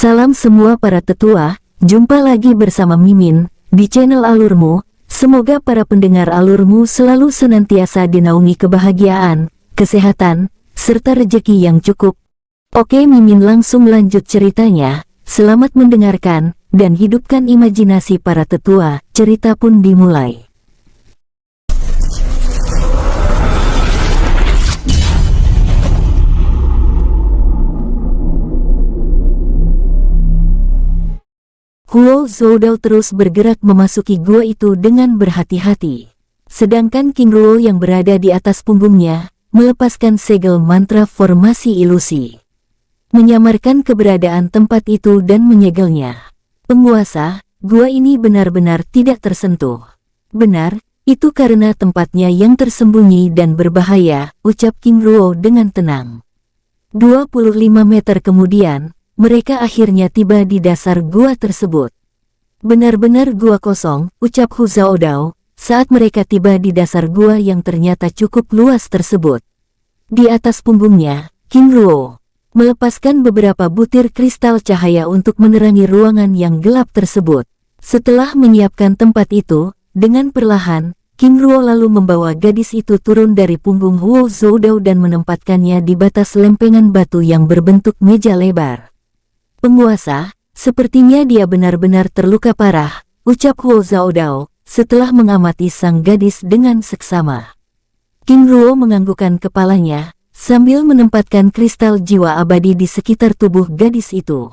Salam semua para tetua, jumpa lagi bersama Mimin, di channel Alurmu. Semoga para pendengar Alurmu selalu senantiasa dinaungi kebahagiaan, kesehatan, serta rejeki yang cukup. Oke, Mimin langsung lanjut ceritanya. Selamat mendengarkan, dan hidupkan imajinasi para tetua. Cerita pun dimulai. Huo Zhoudao terus bergerak memasuki gua itu dengan berhati-hati. Sedangkan King Ruo yang berada di atas punggungnya, melepaskan segel mantra formasi ilusi. Menyamarkan keberadaan tempat itu dan menyegelnya. Penguasa, gua ini benar-benar tidak tersentuh. Benar, itu karena tempatnya yang tersembunyi dan berbahaya, ucap King Ruo dengan tenang. 25 meter kemudian, mereka akhirnya tiba di dasar gua tersebut. Benar-benar gua kosong, ucap Hu Zhoudao, saat mereka tiba di dasar gua yang ternyata cukup luas tersebut. Di atas punggungnya, King Ruo melepaskan beberapa butir kristal cahaya untuk menerangi ruangan yang gelap tersebut. Setelah menyiapkan tempat itu, dengan perlahan, King Ruo lalu membawa gadis itu turun dari punggung Huo Zhoudao dan menempatkannya di batas lempengan batu yang berbentuk meja lebar. Penguasa, sepertinya dia benar-benar terluka parah, ucap Huo Zhoudao, setelah mengamati sang gadis dengan seksama. King Ruo menganggukkan kepalanya, sambil menempatkan kristal jiwa abadi di sekitar tubuh gadis itu.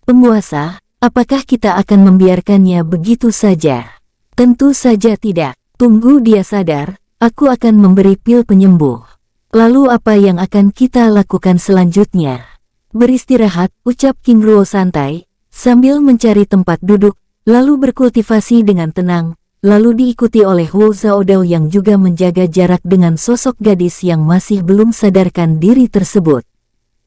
Penguasa, apakah kita akan membiarkannya begitu saja? Tentu saja tidak. Tunggu dia sadar, aku akan memberi pil penyembuh. Lalu apa yang akan kita lakukan selanjutnya? Beristirahat, ucap King Ruo santai, sambil mencari tempat duduk, lalu berkultivasi dengan tenang, lalu diikuti oleh Huo Zhoudao yang juga menjaga jarak dengan sosok gadis yang masih belum sadarkan diri tersebut.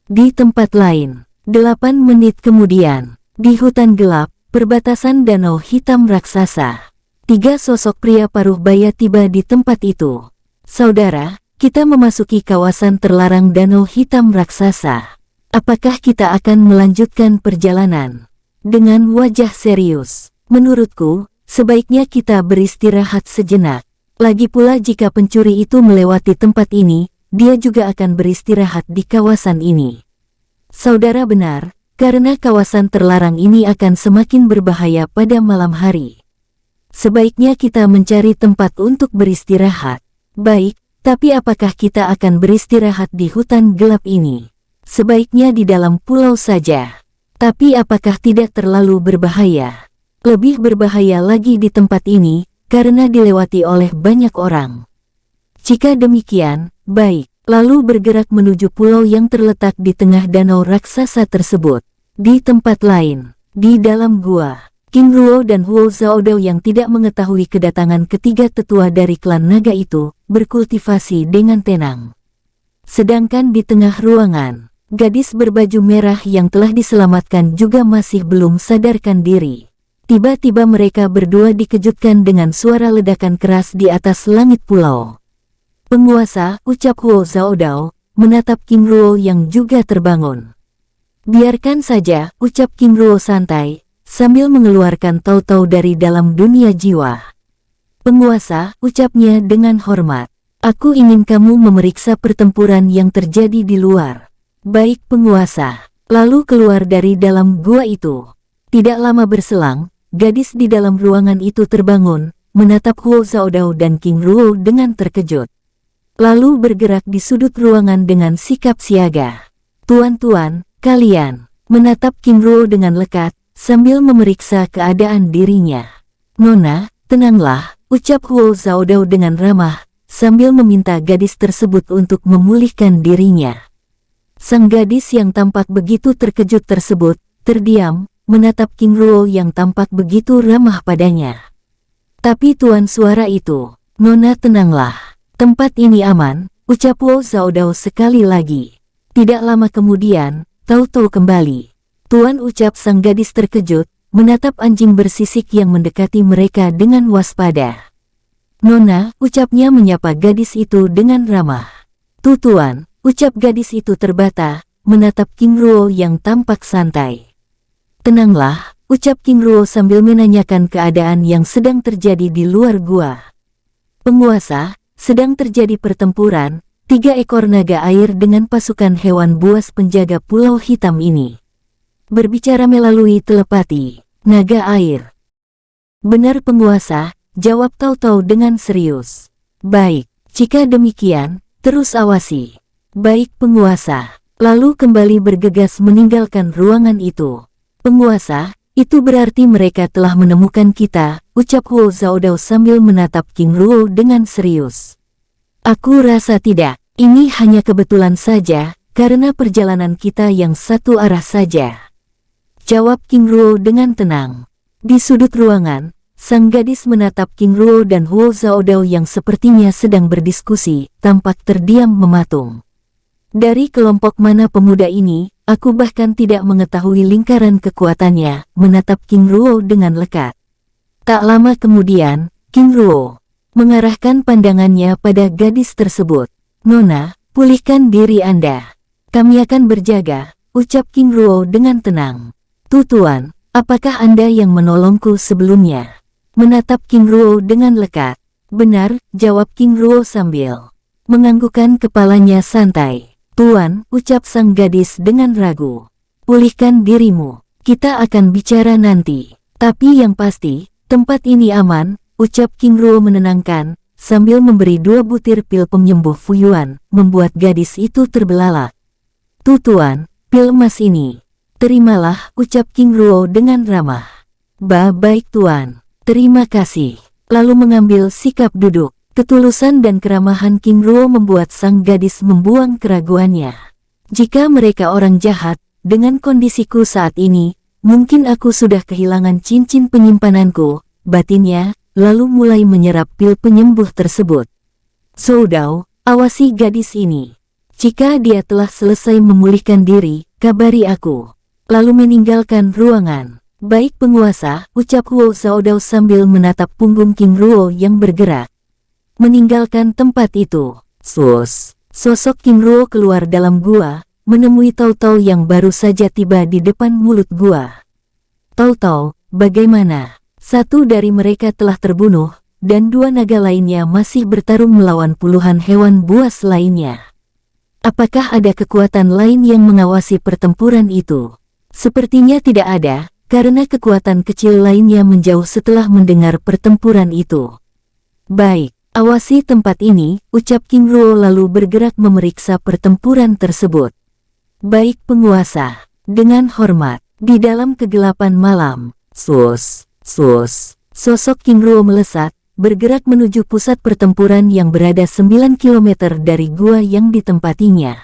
Di tempat lain, 8 menit kemudian, di hutan gelap, perbatasan danau hitam raksasa, 3 sosok pria paruh baya tiba di tempat itu. Saudara, kita memasuki kawasan terlarang danau hitam raksasa. Apakah kita akan melanjutkan perjalanan? Dengan wajah serius, menurutku, sebaiknya kita beristirahat sejenak. Lagi pula jika pencuri itu melewati tempat ini, dia juga akan beristirahat di kawasan ini. Saudara benar, karena kawasan terlarang ini akan semakin berbahaya pada malam hari. Sebaiknya kita mencari tempat untuk beristirahat. Baik, tapi apakah kita akan beristirahat di hutan gelap ini? Sebaiknya di dalam pulau saja. Tapi apakah tidak terlalu berbahaya? Lebih berbahaya lagi di tempat ini, karena dilewati oleh banyak orang. Jika demikian, baik, lalu bergerak menuju pulau yang terletak di tengah danau raksasa tersebut. Di tempat lain, di dalam gua, King Ruo dan Huo Zhoudao yang tidak mengetahui kedatangan ketiga tetua dari klan naga itu, berkultivasi dengan tenang. Sedangkan di tengah ruangan, gadis berbaju merah yang telah diselamatkan juga masih belum sadarkan diri. Tiba-tiba mereka berdua dikejutkan dengan suara ledakan keras di atas langit pulau. Penguasa, ucap Huo Zhoudao, menatap King Ruo yang juga terbangun. Biarkan saja, ucap King Ruo santai, sambil mengeluarkan tautau dari dalam dunia jiwa. Penguasa, ucapnya dengan hormat. Aku ingin kamu memeriksa pertempuran yang terjadi di luar. Baik penguasa, lalu keluar dari dalam gua itu. Tidak lama berselang, gadis di dalam ruangan itu terbangun, menatap Huo Zhoudao dan King Ruo dengan terkejut. Lalu bergerak di sudut ruangan dengan sikap siaga. Tuan-tuan, kalian, menatap King Ruo dengan lekat, sambil memeriksa keadaan dirinya. Nona, tenanglah, ucap Huo Zhoudao dengan ramah, sambil meminta gadis tersebut untuk memulihkan dirinya. Sang gadis yang tampak begitu terkejut tersebut, terdiam, menatap King Ruo yang tampak begitu ramah padanya. Tapi tuan suara itu, Nona tenanglah, tempat ini aman, ucap Huo Zhoudao sekali lagi. Tidak lama kemudian, tahu-tahu kembali. Tuan, ucap sang gadis terkejut, menatap anjing bersisik yang mendekati mereka dengan waspada. Nona, ucapnya menyapa gadis itu dengan ramah. Tuan, ucap gadis itu terbata, menatap King Ruo yang tampak santai. Tenanglah, ucap King Ruo sambil menanyakan keadaan yang sedang terjadi di luar gua. Penguasa, sedang terjadi pertempuran, 3 ekor naga air dengan pasukan hewan buas penjaga Pulau Hitam ini. Berbicara melalui telepati, naga air. Benar penguasa, jawab Cao Cao dengan serius. Baik, jika demikian, terus awasi. Baik penguasa, lalu kembali bergegas meninggalkan ruangan itu. Penguasa, itu berarti mereka telah menemukan kita, ucap Huo Zhaodao sambil menatap King Ruo dengan serius. Aku rasa tidak, ini hanya kebetulan saja, karena perjalanan kita yang satu arah saja. Jawab King Ruo dengan tenang. Di sudut ruangan, sang gadis menatap King Ruo dan Huo Zhaodao yang sepertinya sedang berdiskusi, tampak terdiam mematung. Dari kelompok mana pemuda ini, aku bahkan tidak mengetahui lingkaran kekuatannya, menatap King Ruo dengan lekat. Tak lama kemudian, King Ruo mengarahkan pandangannya pada gadis tersebut. Nona, pulihkan diri Anda. Kami akan berjaga, ucap King Ruo dengan tenang. Tuan, apakah Anda yang menolongku sebelumnya? Menatap King Ruo dengan lekat. Benar, jawab King Ruo sambil menganggukkan kepalanya santai. Tuan, ucap sang gadis dengan ragu. Pulihkan dirimu, kita akan bicara nanti. Tapi yang pasti, tempat ini aman, ucap King Ruo menenangkan, sambil memberi 2 butir pil penyembuh Fuyuan, membuat gadis itu terbelalak. Tuan, pil emas ini. Terimalah, ucap King Ruo dengan ramah. Baik tuan, terima kasih. Lalu mengambil sikap duduk. Ketulusan dan keramahan King Ruo membuat sang gadis membuang keraguannya. Jika mereka orang jahat, dengan kondisiku saat ini, mungkin aku sudah kehilangan cincin penyimpananku, batinnya, lalu mulai menyerap pil penyembuh tersebut. Zhaodao, awasi gadis ini. Jika dia telah selesai memulihkan diri, kabari aku. Lalu meninggalkan ruangan. Baik penguasa, ucap Huo Zhaodao sambil menatap punggung King Ruo yang bergerak. Meninggalkan tempat itu. Sosok King Ruo keluar dalam gua, menemui Cao Cao yang baru saja tiba di depan mulut gua. Cao Cao, bagaimana? 1 dari mereka telah terbunuh, dan 2 naga lainnya masih bertarung melawan puluhan hewan buas lainnya. Apakah ada kekuatan lain yang mengawasi pertempuran itu? Sepertinya tidak ada, karena kekuatan kecil lainnya menjauh setelah mendengar pertempuran itu. Baik, awasi tempat ini, ucap King Ruo lalu bergerak memeriksa pertempuran tersebut. Baik penguasa, dengan hormat, di dalam kegelapan malam. Sosok King Ruo melesat, bergerak menuju pusat pertempuran yang berada 9 km dari gua yang ditempatinya.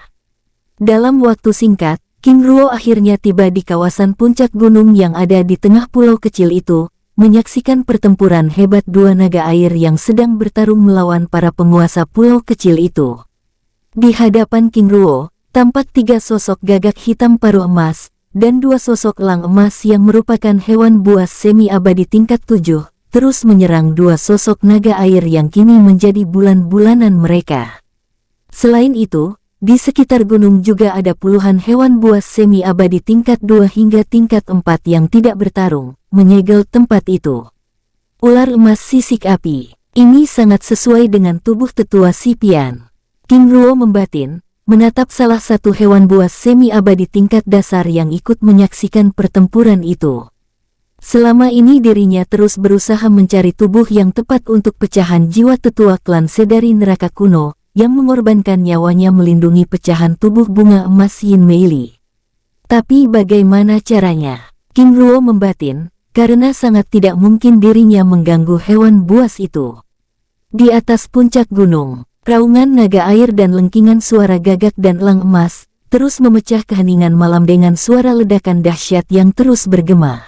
Dalam waktu singkat, King Ruo akhirnya tiba di kawasan puncak gunung yang ada di tengah pulau kecil itu, menyaksikan pertempuran hebat 2 naga air yang sedang bertarung melawan para penguasa pulau kecil itu. Di hadapan King Ruo, tampak 3 sosok gagak hitam paruh emas, dan 2 sosok elang emas yang merupakan hewan buas semi-abadi tingkat 7, terus menyerang 2 sosok naga air yang kini menjadi bulan-bulanan mereka. Selain itu, di sekitar gunung juga ada puluhan hewan buas semi-abadi tingkat 2 hingga tingkat 4 yang tidak bertarung, menyegel tempat itu. Ular emas sisik api, ini sangat sesuai dengan tubuh tetua si Pian. King Ruo membatin, menatap salah satu hewan buas semi-abadi tingkat dasar yang ikut menyaksikan pertempuran itu. Selama ini dirinya terus berusaha mencari tubuh yang tepat untuk pecahan jiwa tetua klan Sedari Neraka Kuno, yang mengorbankan nyawanya melindungi pecahan tubuh bunga emas Yin Meili. Tapi bagaimana caranya? King Ruo membatin, karena sangat tidak mungkin dirinya mengganggu hewan buas itu. Di atas puncak gunung, raungan naga air dan lengkingan suara gagak dan elang emas, terus memecah keheningan malam dengan suara ledakan dahsyat yang terus bergema.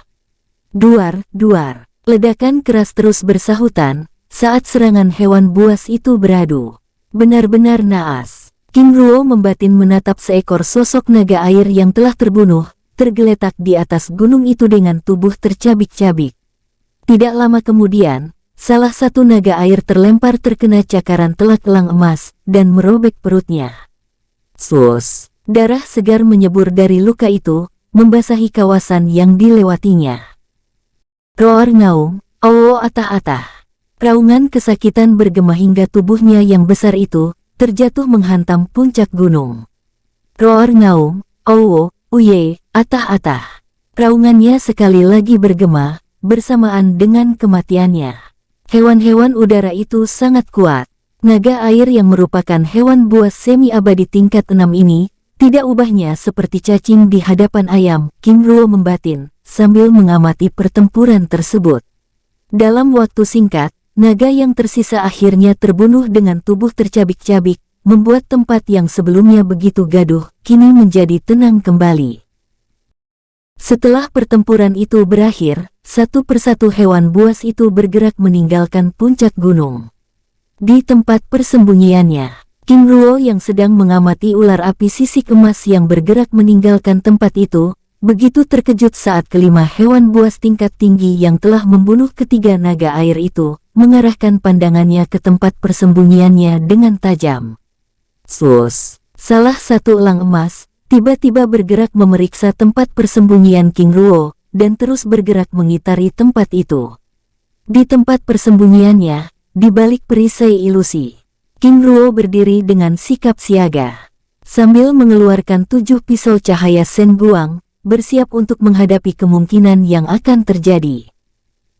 Duar, duar, ledakan keras terus bersahutan, saat serangan hewan buas itu beradu. Benar-benar naas. King Ruo membatin menatap seekor sosok naga air yang telah terbunuh, tergeletak di atas gunung itu dengan tubuh tercabik-cabik. Tidak lama kemudian, salah satu naga air terlempar terkena cakaran telak elang emas, dan merobek perutnya. Darah segar menyebur dari luka itu, membasahi kawasan yang dilewatinya. Roar ngaung, awo atah-atah. Raungan kesakitan bergema hingga tubuhnya yang besar itu terjatuh menghantam puncak gunung. Roar ngaung, awo, uye, atah-atah. Raungannya sekali lagi bergema, bersamaan dengan kematiannya. Hewan-hewan udara itu sangat kuat. Naga air yang merupakan hewan buas semi-abadi tingkat 6 ini, tidak ubahnya seperti cacing di hadapan ayam, King Ruo membatin, sambil mengamati pertempuran tersebut. Dalam waktu singkat, naga yang tersisa akhirnya terbunuh dengan tubuh tercabik-cabik, membuat tempat yang sebelumnya begitu gaduh, kini menjadi tenang kembali. Setelah pertempuran itu berakhir, satu persatu hewan buas itu bergerak meninggalkan puncak gunung. Di tempat persembunyiannya, King Ruo yang sedang mengamati ular api sisik emas yang bergerak meninggalkan tempat itu, begitu terkejut saat kelima hewan buas tingkat tinggi yang telah membunuh ketiga naga air itu, mengarahkan pandangannya ke tempat persembunyiannya dengan tajam. Sus! Salah satu elang emas, tiba-tiba bergerak memeriksa tempat persembunyian King Ruo, dan terus bergerak mengitari tempat itu. Di tempat persembunyiannya, di balik perisai ilusi, King Ruo berdiri dengan sikap siaga. Sambil mengeluarkan 7 pisau cahaya Sen Guang, bersiap untuk menghadapi kemungkinan yang akan terjadi.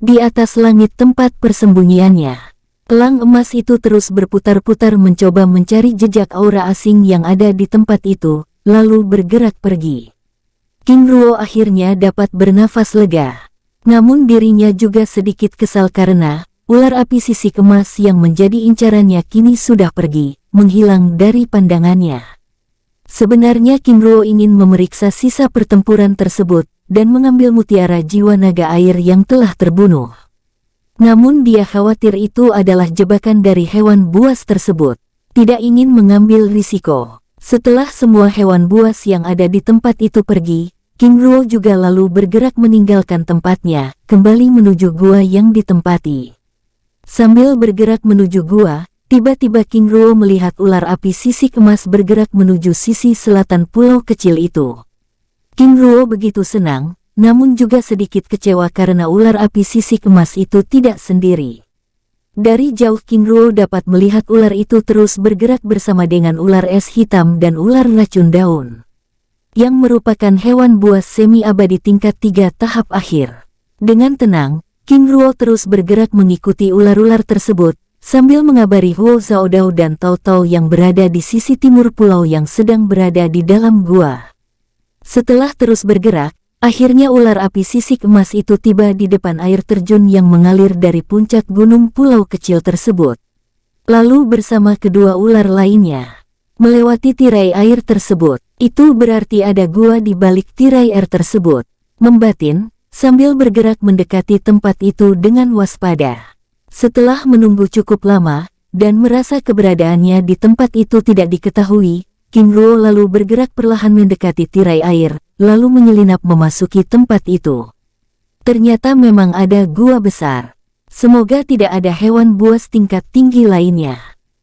Di atas langit tempat persembunyiannya, elang emas itu terus berputar-putar mencoba mencari jejak aura asing yang ada di tempat itu, lalu bergerak pergi. King Ruo akhirnya dapat bernafas lega. Namun dirinya juga sedikit kesal karena ular api sisik emas yang menjadi incarannya kini sudah pergi, menghilang dari pandangannya. Sebenarnya King Ruo ingin memeriksa sisa pertempuran tersebut, dan mengambil mutiara jiwa naga air yang telah terbunuh. Namun dia khawatir itu adalah jebakan dari hewan buas tersebut, tidak ingin mengambil risiko. Setelah semua hewan buas yang ada di tempat itu pergi, King Ruo juga lalu bergerak meninggalkan tempatnya, kembali menuju gua yang ditempati. Sambil bergerak menuju gua, tiba-tiba King Ruo melihat ular api sisik emas bergerak menuju sisi selatan pulau kecil itu. King Ruo begitu senang, namun juga sedikit kecewa karena ular api sisik emas itu tidak sendiri. Dari jauh King Ruo dapat melihat ular itu terus bergerak bersama dengan ular es hitam dan ular racun daun, yang merupakan hewan buas semi-abadi tingkat 3 tahap akhir. Dengan tenang, King Ruo terus bergerak mengikuti ular-ular tersebut, sambil mengabari Huo Zaodao dan Tao Tao yang berada di sisi timur pulau yang sedang berada di dalam gua. Setelah terus bergerak, akhirnya ular api sisik emas itu tiba di depan air terjun yang mengalir dari puncak gunung pulau kecil tersebut. Lalu bersama kedua ular lainnya, melewati tirai air tersebut. Itu berarti ada gua di balik tirai air tersebut, membatin, sambil bergerak mendekati tempat itu dengan waspada. Setelah menunggu cukup lama, dan merasa keberadaannya di tempat itu tidak diketahui, King Ruo lalu bergerak perlahan mendekati tirai air, lalu menyelinap memasuki tempat itu. Ternyata memang ada gua besar. Semoga tidak ada hewan buas tingkat tinggi lainnya.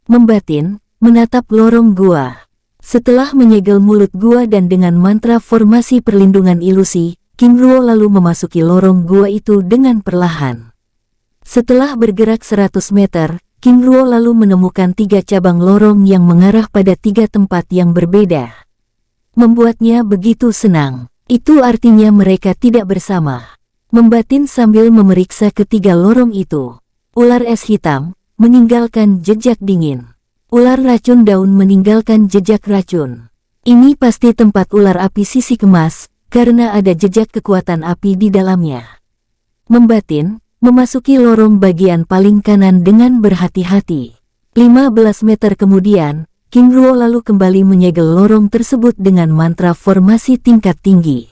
Membatin, menatap lorong gua. Setelah menyegel mulut gua dan dengan mantra formasi perlindungan ilusi, King Ruo lalu memasuki lorong gua itu dengan perlahan. Setelah bergerak 100 meter, King Ruo lalu menemukan 3 cabang lorong yang mengarah pada 3 tempat yang berbeda. Membuatnya begitu senang. Itu artinya mereka tidak bersama. Membatin sambil memeriksa ketiga lorong itu. Ular es hitam meninggalkan jejak dingin. Ular racun daun meninggalkan jejak racun. Ini pasti tempat ular api sisik emas, karena ada jejak kekuatan api di dalamnya. Membatin, memasuki lorong bagian paling kanan dengan berhati-hati. 15 meter kemudian, King Ruo lalu kembali menyegel lorong tersebut dengan mantra formasi tingkat tinggi.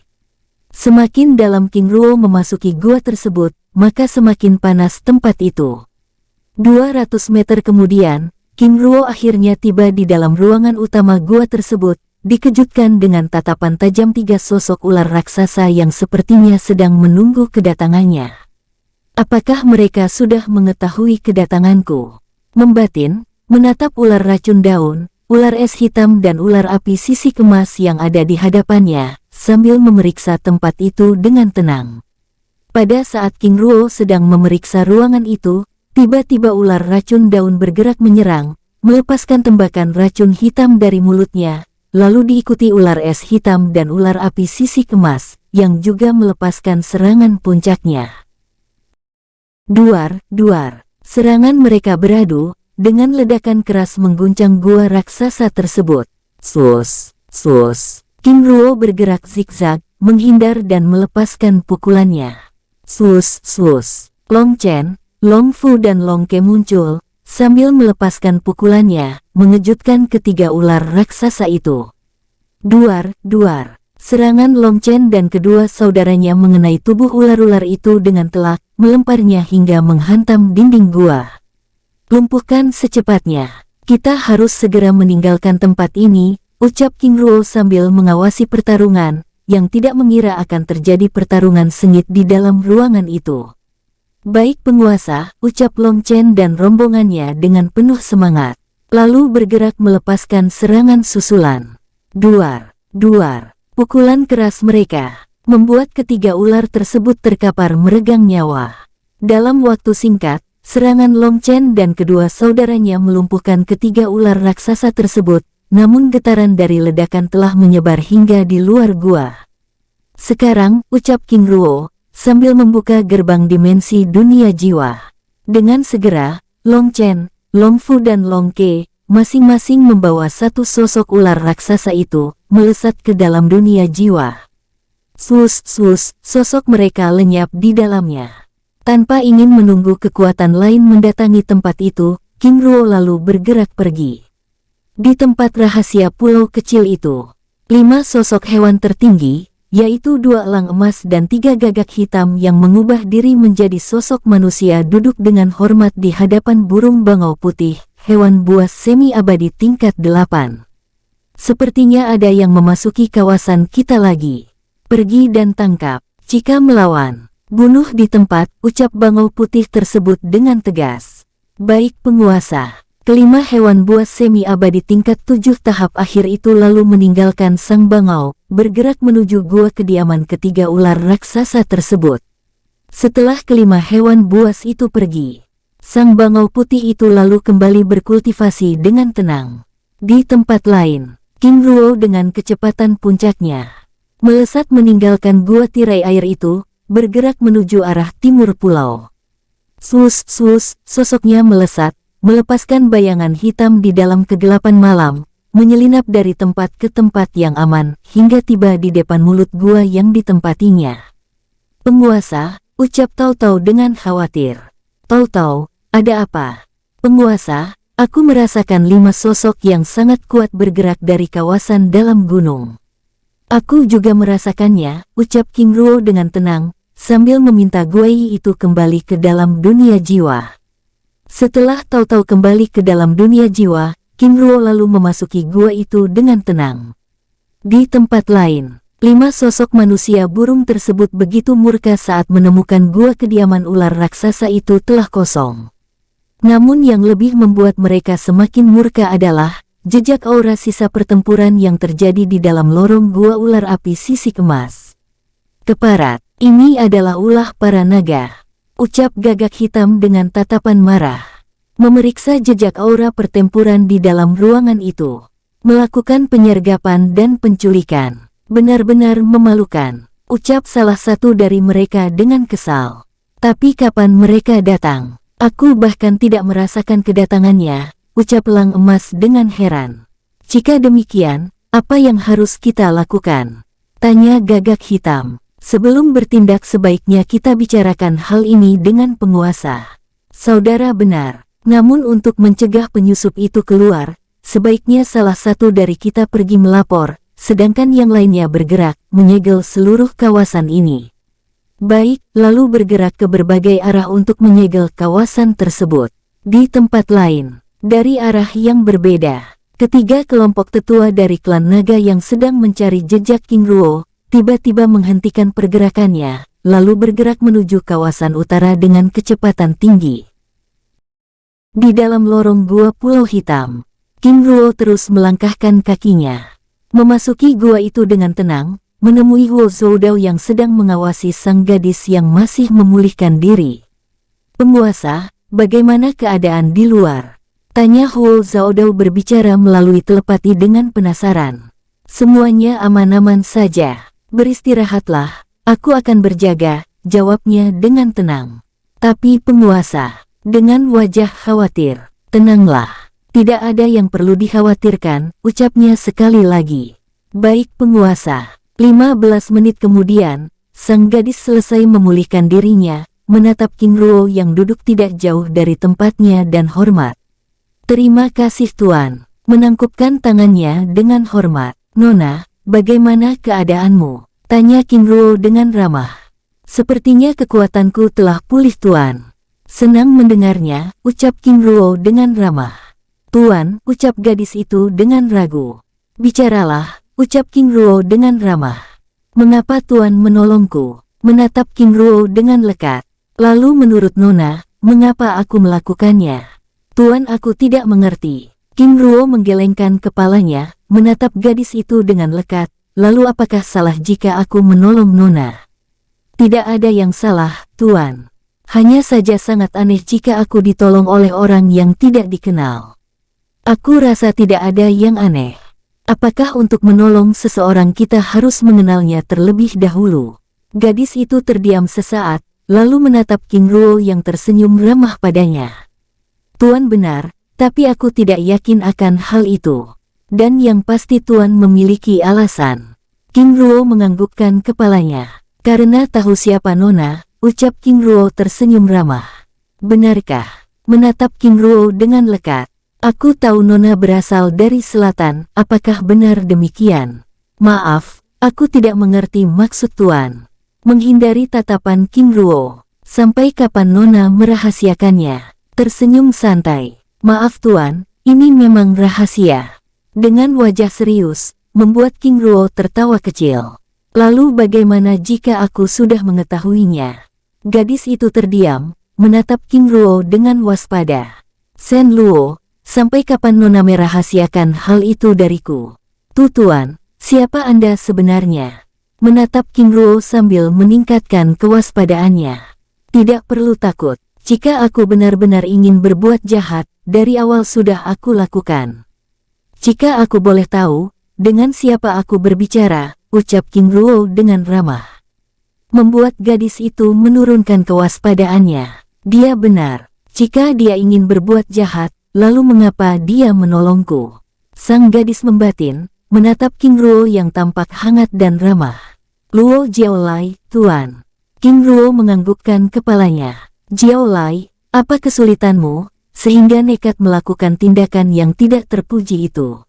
Semakin dalam King Ruo memasuki gua tersebut, maka semakin panas tempat itu. 200 meter kemudian, King Ruo akhirnya tiba di dalam ruangan utama gua tersebut, dikejutkan dengan tatapan tajam 3 sosok ular raksasa yang sepertinya sedang menunggu kedatangannya. Apakah mereka sudah mengetahui kedatanganku? Membatin, menatap ular racun daun, ular es hitam dan ular api sisik emas yang ada di hadapannya, sambil memeriksa tempat itu dengan tenang. Pada saat King Ruo sedang memeriksa ruangan itu, tiba-tiba ular racun daun bergerak menyerang, melepaskan tembakan racun hitam dari mulutnya, lalu diikuti ular es hitam dan ular api sisik emas, yang juga melepaskan serangan puncaknya. Duar, duar. Serangan mereka beradu, dengan ledakan keras mengguncang gua raksasa tersebut. Sus, sus. King Ruo bergerak zigzag, menghindar dan melepaskan pukulannya. Sus, sus. Long Chen, Long Fu dan Long Ke muncul, sambil melepaskan pukulannya, mengejutkan ketiga ular raksasa itu. Duar, duar. Serangan Long Chen dan kedua saudaranya mengenai tubuh ular-ular itu dengan telak, melemparnya hingga menghantam dinding gua. Lumpuhkan secepatnya. Kita harus segera meninggalkan tempat ini, ucap King Ruo sambil mengawasi pertarungan, yang tidak mengira akan terjadi pertarungan sengit di dalam ruangan itu. Baik penguasa, ucap Long Chen dan rombongannya dengan penuh semangat, lalu bergerak melepaskan serangan susulan. Duar, duar. Pukulan keras mereka membuat ketiga ular tersebut terkapar meregang nyawa. Dalam waktu singkat, serangan Long Chen dan kedua saudaranya melumpuhkan ketiga ular raksasa tersebut, namun getaran dari ledakan telah menyebar hingga di luar gua. Sekarang, ucap King Ruo, sambil membuka gerbang dimensi dunia jiwa. Dengan segera, Long Chen, Long Fu dan Long Ke, masing-masing membawa satu sosok ular raksasa itu, melesat ke dalam dunia jiwa. Sus, sus, sosok mereka lenyap di dalamnya. Tanpa ingin menunggu kekuatan lain mendatangi tempat itu, King Ruo lalu bergerak pergi. Di tempat rahasia pulau kecil itu, 5 sosok hewan tertinggi, yaitu 2 elang emas dan 3 gagak hitam yang mengubah diri menjadi sosok manusia duduk dengan hormat di hadapan burung bangau putih, hewan buas semi-abadi tingkat 8. Sepertinya ada yang memasuki kawasan kita lagi. Pergi dan tangkap. Jika melawan, bunuh di tempat, ucap bangau putih tersebut dengan tegas. Baik penguasa. Kelima hewan buas semi-abadi tingkat 7 tahap akhir itu lalu meninggalkan sang bangau, bergerak menuju gua kediaman ketiga ular raksasa tersebut. Setelah kelima hewan buas itu pergi, sang bangau putih itu lalu kembali berkultivasi dengan tenang. Di tempat lain, King Ruo dengan kecepatan puncaknya melesat meninggalkan gua tirai air itu, bergerak menuju arah timur pulau. Sus, sus, sosoknya melesat, melepaskan bayangan hitam di dalam kegelapan malam, menyelinap dari tempat ke tempat yang aman, hingga tiba di depan mulut gua yang ditempatinya. Penguasa, ucap Tao Tao dengan khawatir. Tao Tao, ada apa? Penguasa, aku merasakan 5 sosok yang sangat kuat bergerak dari kawasan dalam gunung. Aku juga merasakannya, ucap King Ruo dengan tenang, sambil meminta Guai itu kembali ke dalam dunia jiwa. Setelah Tao Tao kembali ke dalam dunia jiwa, King Ruo lalu memasuki gua itu dengan tenang. Di tempat lain, 5 sosok manusia burung tersebut begitu murka saat menemukan gua kediaman ular raksasa itu telah kosong. Namun yang lebih membuat mereka semakin murka adalah jejak aura sisa pertempuran yang terjadi di dalam lorong gua ular api sisik emas. Keparat, ini adalah ulah para naga, ucap gagak hitam dengan tatapan marah. Memeriksa jejak aura pertempuran di dalam ruangan itu. Melakukan penyergapan dan penculikan. Benar-benar memalukan, ucap salah satu dari mereka dengan kesal. Tapi kapan mereka datang? Aku bahkan tidak merasakan kedatangannya, ucap elang emas dengan heran. Jika demikian, apa yang harus kita lakukan? Tanya gagak hitam. Sebelum bertindak sebaiknya kita bicarakan hal ini dengan penguasa. Saudara benar, namun untuk mencegah penyusup itu keluar, sebaiknya salah satu dari kita pergi melapor, sedangkan yang lainnya bergerak, menyegel seluruh kawasan ini. Baik, lalu bergerak ke berbagai arah untuk menyegel kawasan tersebut. Di tempat lain, dari arah yang berbeda, ketiga kelompok tetua dari klan naga yang sedang mencari jejak King Ruo, tiba-tiba menghentikan pergerakannya, lalu bergerak menuju kawasan utara dengan kecepatan tinggi. Di dalam lorong gua Pulau Hitam, King Ruo terus melangkahkan kakinya. Memasuki gua itu dengan tenang, menemui Huo Zoudao yang sedang mengawasi sang gadis yang masih memulihkan diri. "Penguasa, bagaimana keadaan di luar?" tanya Huo Zoudao berbicara melalui telepati dengan penasaran. "Semuanya aman-aman saja. Beristirahatlah, aku akan berjaga," jawabnya dengan tenang. "Tapi penguasa," dengan wajah khawatir. "Tenanglah, tidak ada yang perlu dikhawatirkan," ucapnya sekali lagi. "Baik penguasa." 15 menit kemudian, sang gadis selesai memulihkan dirinya, menatap King Ruo yang duduk tidak jauh dari tempatnya dan hormat. "Terima kasih Tuan," menangkupkan tangannya dengan hormat. "Nona, bagaimana keadaanmu?" tanya King Ruo dengan ramah. "Sepertinya kekuatanku telah pulih Tuan." "Senang mendengarnya," ucap King Ruo dengan ramah. "Tuan," ucap gadis itu dengan ragu. "Bicaralah," ucap King Ruo dengan ramah. "Mengapa Tuan menolongku?" menatap King Ruo dengan lekat. "Lalu menurut Nona, mengapa aku melakukannya?" "Tuan, aku tidak mengerti." King Ruo menggelengkan kepalanya, menatap gadis itu dengan lekat. "Lalu apakah salah jika aku menolong Nona?" "Tidak ada yang salah, Tuan. Hanya saja sangat aneh jika aku ditolong oleh orang yang tidak dikenal." "Aku rasa tidak ada yang aneh. Apakah untuk menolong seseorang kita harus mengenalnya terlebih dahulu?" Gadis itu terdiam sesaat, lalu menatap King Ruo yang tersenyum ramah padanya. "Tuan benar, tapi aku tidak yakin akan hal itu. Dan yang pasti Tuan memiliki alasan." King Ruo menganggukkan kepalanya. "Karena tahu siapa Nona," ucap King Ruo tersenyum ramah. "Benarkah?" menatap King Ruo dengan lekat. "Aku tahu Nona berasal dari selatan, apakah benar demikian?" "Maaf, aku tidak mengerti maksud Tuan." Menghindari tatapan King Ruo. "Sampai kapan Nona merahasiakannya?" Tersenyum santai. "Maaf Tuan, ini memang rahasia." Dengan wajah serius, membuat King Ruo tertawa kecil. "Lalu bagaimana jika aku sudah mengetahuinya?" Gadis itu terdiam, menatap King Ruo dengan waspada. "Shen Luo, sampai kapan Nona merahasiakan hal itu dariku?" Tuan, siapa Anda sebenarnya?" menatap King Ruo sambil meningkatkan kewaspadaannya. "Tidak perlu takut. Jika aku benar-benar ingin berbuat jahat, dari awal sudah aku lakukan." "Jika aku boleh tahu, dengan siapa aku berbicara?" ucap King Ruo dengan ramah. Membuat gadis itu menurunkan kewaspadaannya. Dia benar. Jika dia ingin berbuat jahat, lalu mengapa dia menolongku? Sang gadis membatin, menatap King Ruo yang tampak hangat dan ramah. "Luo Jiaolai, Tuan." King Ruo menganggukkan kepalanya. "Jiaolai, apa kesulitanmu, sehingga nekat melakukan tindakan yang tidak terpuji itu?"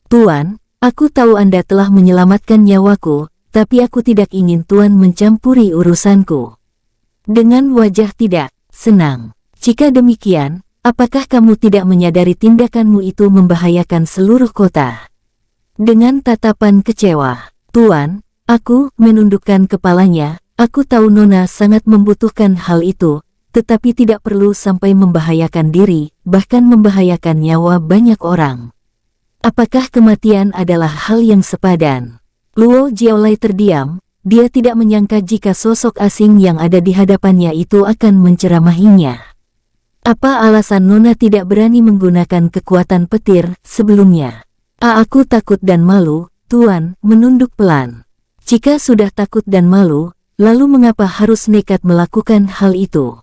"Tuan, aku tahu Anda telah menyelamatkan nyawaku, tapi aku tidak ingin Tuan mencampuri urusanku." Dengan wajah tidak senang. "Jika demikian, apakah kamu tidak menyadari tindakanmu itu membahayakan seluruh kota?" Dengan tatapan kecewa. "Tuan," aku menundukkan kepalanya, "aku tahu Nona sangat membutuhkan hal itu, tetapi tidak perlu sampai membahayakan diri, bahkan membahayakan nyawa banyak orang. Apakah kematian adalah hal yang sepadan?" Luo Jiaolai terdiam, dia tidak menyangka jika sosok asing yang ada di hadapannya itu akan menceramahinya. "Apa alasan Nona tidak berani menggunakan kekuatan petir sebelumnya?" Aku takut dan malu, Tuan," menunduk pelan. "Jika sudah takut dan malu, lalu mengapa harus nekat melakukan hal itu?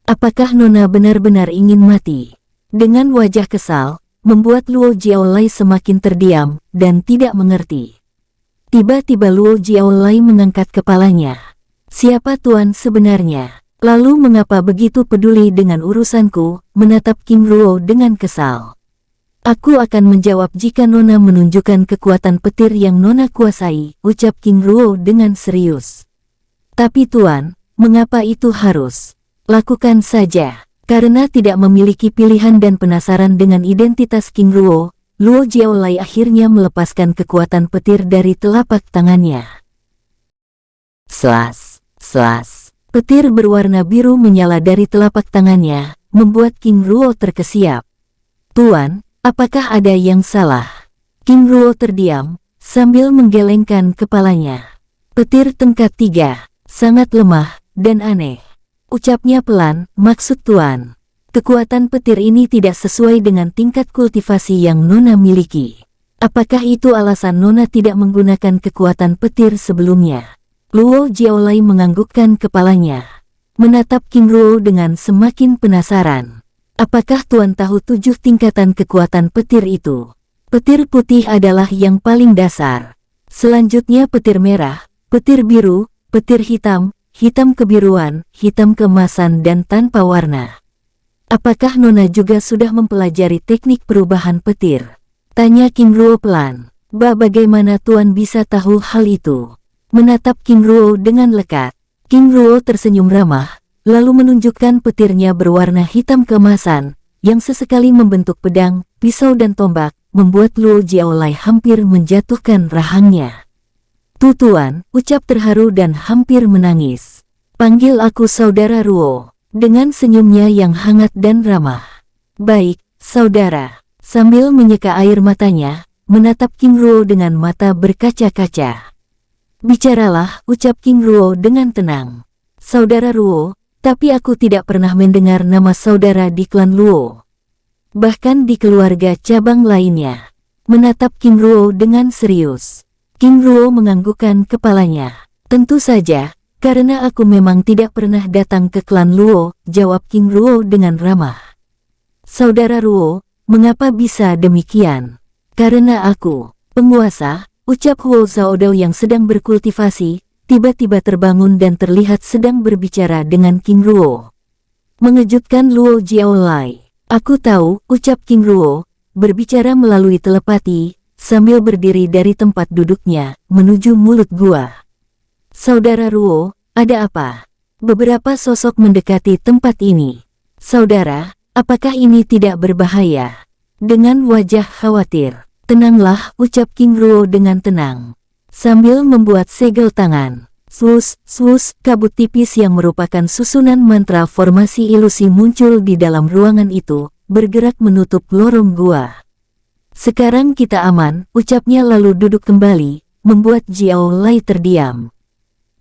Apakah Nona benar-benar ingin mati?" Dengan wajah kesal, membuat Luo Jiaolai semakin terdiam, dan tidak mengerti. Tiba-tiba Luo Jiaolai mengangkat kepalanya. "Siapa Tuan sebenarnya? Lalu mengapa begitu peduli dengan urusanku?" menatap King Ruo dengan kesal. "Aku akan menjawab jika Nona menunjukkan kekuatan petir yang Nona kuasai," ucap King Ruo dengan serius. "Tapi Tuan, mengapa itu harus?" "Lakukan saja." Karena tidak memiliki pilihan dan penasaran dengan identitas King Ruo, Luo Jiaolai akhirnya melepaskan kekuatan petir dari telapak tangannya. Selas, selas. Petir berwarna biru menyala dari telapak tangannya, membuat King Ruo terkesiap. "Tuan, apakah ada yang salah?" King Ruo terdiam, sambil menggelengkan kepalanya. Petir tingkat 3, sangat lemah dan aneh. Ucapnya pelan, maksud Tuan. Kekuatan petir ini tidak sesuai dengan tingkat kultivasi yang Nona miliki. Apakah itu alasan Nona tidak menggunakan kekuatan petir sebelumnya? Luo Jiaolai menganggukkan kepalanya, menatap King Ruo dengan semakin penasaran. Apakah Tuan tahu 7 tingkatan kekuatan petir itu? Petir putih adalah yang paling dasar. Selanjutnya petir merah, petir biru, petir hitam, hitam kebiruan, hitam keemasan dan tanpa warna. Apakah Nona juga sudah mempelajari teknik perubahan petir? Tanya King Ruo pelan. Bagaimana Tuan bisa tahu hal itu? Menatap King Ruo dengan lekat. King Ruo tersenyum ramah, lalu menunjukkan petirnya berwarna hitam keemasan, yang sesekali membentuk pedang, pisau dan tombak, membuat Luo Jiaolai hampir menjatuhkan rahangnya. Tuan, ucap terharu dan hampir menangis. Panggil aku Saudara Ruo, dengan senyumnya yang hangat dan ramah. Baik, Saudara. Sambil menyeka air matanya, menatap King Ruo dengan mata berkaca-kaca. Bicaralah, ucap King Ruo dengan tenang. Saudara Ruo, tapi aku tidak pernah mendengar nama saudara di klan Luo. Bahkan di keluarga cabang lainnya. Menatap King Ruo dengan serius. King Ruo menganggukkan kepalanya. Tentu saja, karena aku memang tidak pernah datang ke klan Luo, jawab King Ruo dengan ramah. Saudara Ruo, mengapa bisa demikian? Karena aku, penguasa, ucap Huo Zaodao yang sedang berkultivasi, tiba-tiba terbangun dan terlihat sedang berbicara dengan King Ruo. Mengejutkan Luo Jiaolai. Aku tahu, ucap King Ruo, berbicara melalui telepati, sambil berdiri dari tempat duduknya, menuju mulut gua. Saudara Ruo, ada apa? Beberapa sosok mendekati tempat ini. Saudara, apakah ini tidak berbahaya? Dengan wajah khawatir. Tenanglah, ucap King Ruo dengan tenang. Sambil membuat segel tangan. Swus, swus, kabut tipis yang merupakan susunan mantra formasi ilusi muncul di dalam ruangan itu, bergerak menutup lorong gua. Sekarang kita aman, ucapnya lalu duduk kembali, membuat Jiaolai terdiam.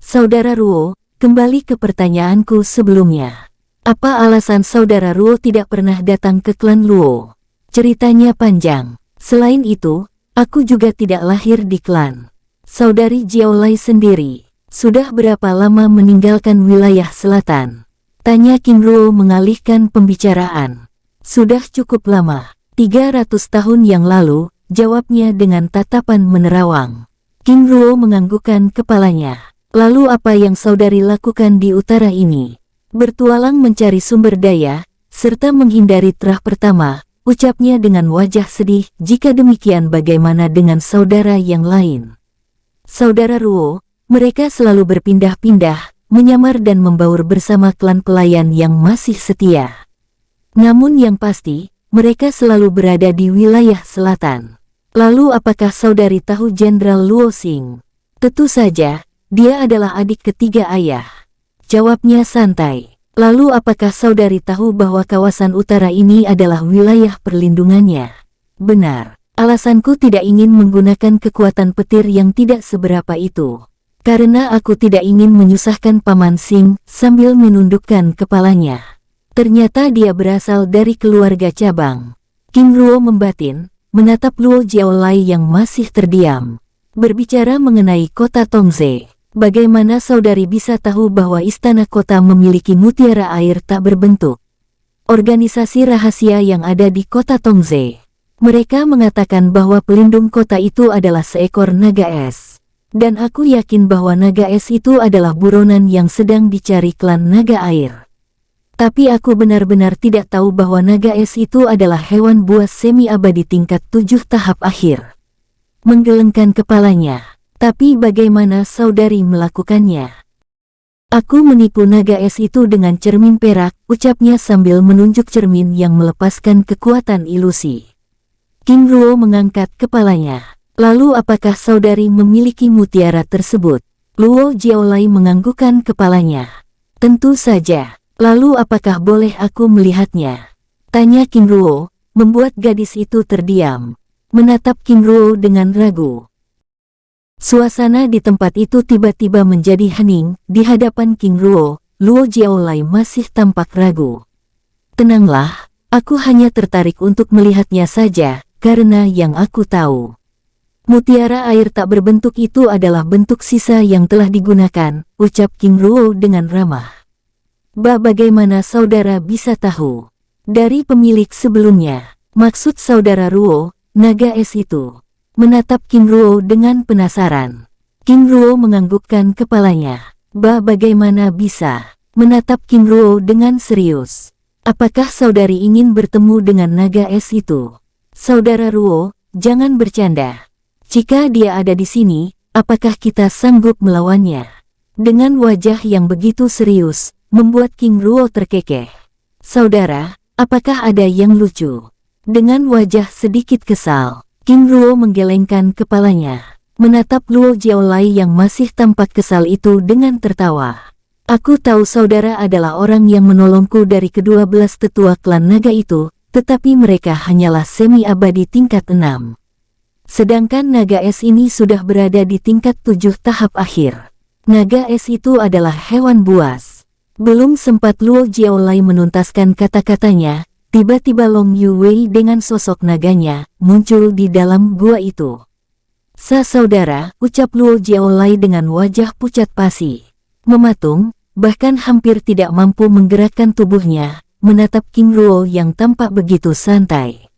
Saudara Ruo, kembali ke pertanyaanku sebelumnya. Apa alasan Saudara Ruo tidak pernah datang ke klan Luo? Ceritanya panjang. Selain itu, aku juga tidak lahir di klan. Saudari Jiaolai sendiri, sudah berapa lama meninggalkan wilayah selatan? Tanya King Ruo mengalihkan pembicaraan. Sudah cukup lama. 300 tahun yang lalu, jawabnya dengan tatapan menerawang. King Ruo menganggukkan kepalanya. Lalu apa yang saudari lakukan di utara ini? Bertualang mencari sumber daya, serta menghindari terah pertama, ucapnya dengan wajah sedih. Jika demikian bagaimana dengan saudara yang lain? Saudara Ruo, mereka selalu berpindah-pindah, menyamar dan membaur bersama klan pelayan yang masih setia. Namun yang pasti, mereka selalu berada di wilayah selatan. Lalu apakah saudari tahu Jenderal Luo Xing? Tentu saja, dia adalah adik ketiga ayah. Jawabnya santai. Lalu apakah saudari tahu bahwa kawasan utara ini adalah wilayah perlindungannya? Benar. Alasanku tidak ingin menggunakan kekuatan petir yang tidak seberapa itu. Karena aku tidak ingin menyusahkan Paman Xing, sambil menundukkan kepalanya. Ternyata dia berasal dari keluarga cabang. King Ruo membatin, menatap Luo Jiaolai yang masih terdiam. Berbicara mengenai kota Tongze. Bagaimana saudari bisa tahu bahwa istana kota memiliki mutiara air tak berbentuk? Organisasi rahasia yang ada di kota Tongze. Mereka mengatakan bahwa pelindung kota itu adalah seekor naga es. Dan aku yakin bahwa naga es itu adalah buronan yang sedang dicari klan naga air. Tapi aku benar-benar tidak tahu bahwa naga es itu adalah hewan buas semi-abadi tingkat 7 tahap akhir. Menggelengkan kepalanya. Tapi bagaimana saudari melakukannya? Aku menipu naga es itu dengan cermin perak, ucapnya sambil menunjuk cermin yang melepaskan kekuatan ilusi. King Ruo mengangkat kepalanya. Lalu apakah saudari memiliki mutiara tersebut? Luo Jiaolai menganggukkan kepalanya. Tentu saja. Lalu apakah boleh aku melihatnya? Tanya King Ruo, membuat gadis itu terdiam. Menatap King Ruo dengan ragu. Suasana di tempat itu tiba-tiba menjadi hening. Di hadapan King Ruo, Luo Jiaolai masih tampak ragu. Tenanglah, aku hanya tertarik untuk melihatnya saja, karena yang aku tahu. Mutiara air tak berbentuk itu adalah bentuk sisa yang telah digunakan, ucap King Ruo dengan ramah. Bagaimana saudara bisa tahu? Dari pemilik sebelumnya. Maksud saudara Ruo, naga es itu. Menatap King Ruo dengan penasaran. King Ruo menganggukkan kepalanya. Bagaimana bisa? Menatap King Ruo dengan serius. Apakah saudari ingin bertemu dengan naga es itu? Saudara Ruo, jangan bercanda. Jika dia ada di sini, apakah kita sanggup melawannya? Dengan wajah yang begitu serius, membuat King Ruo terkekeh. Saudara, apakah ada yang lucu? Dengan wajah sedikit kesal, King Ruo menggelengkan kepalanya, menatap Luo Jiaolai yang masih tampak kesal itu dengan tertawa. Aku tahu saudara adalah orang yang menolongku dari kedua belas tetua klan naga itu, tetapi mereka hanyalah semi-abadi tingkat 6. Sedangkan naga es ini sudah berada di tingkat 7 tahap akhir. Naga es itu adalah hewan buas. Belum sempat Luo Jiaolai menuntaskan kata-katanya, tiba-tiba Long Yuwei dengan sosok naganya muncul di dalam gua itu. Saudara, ucap Luo Jiaolai dengan wajah pucat pasi. Mematung, bahkan hampir tidak mampu menggerakkan tubuhnya, menatap King Ruo yang tampak begitu santai.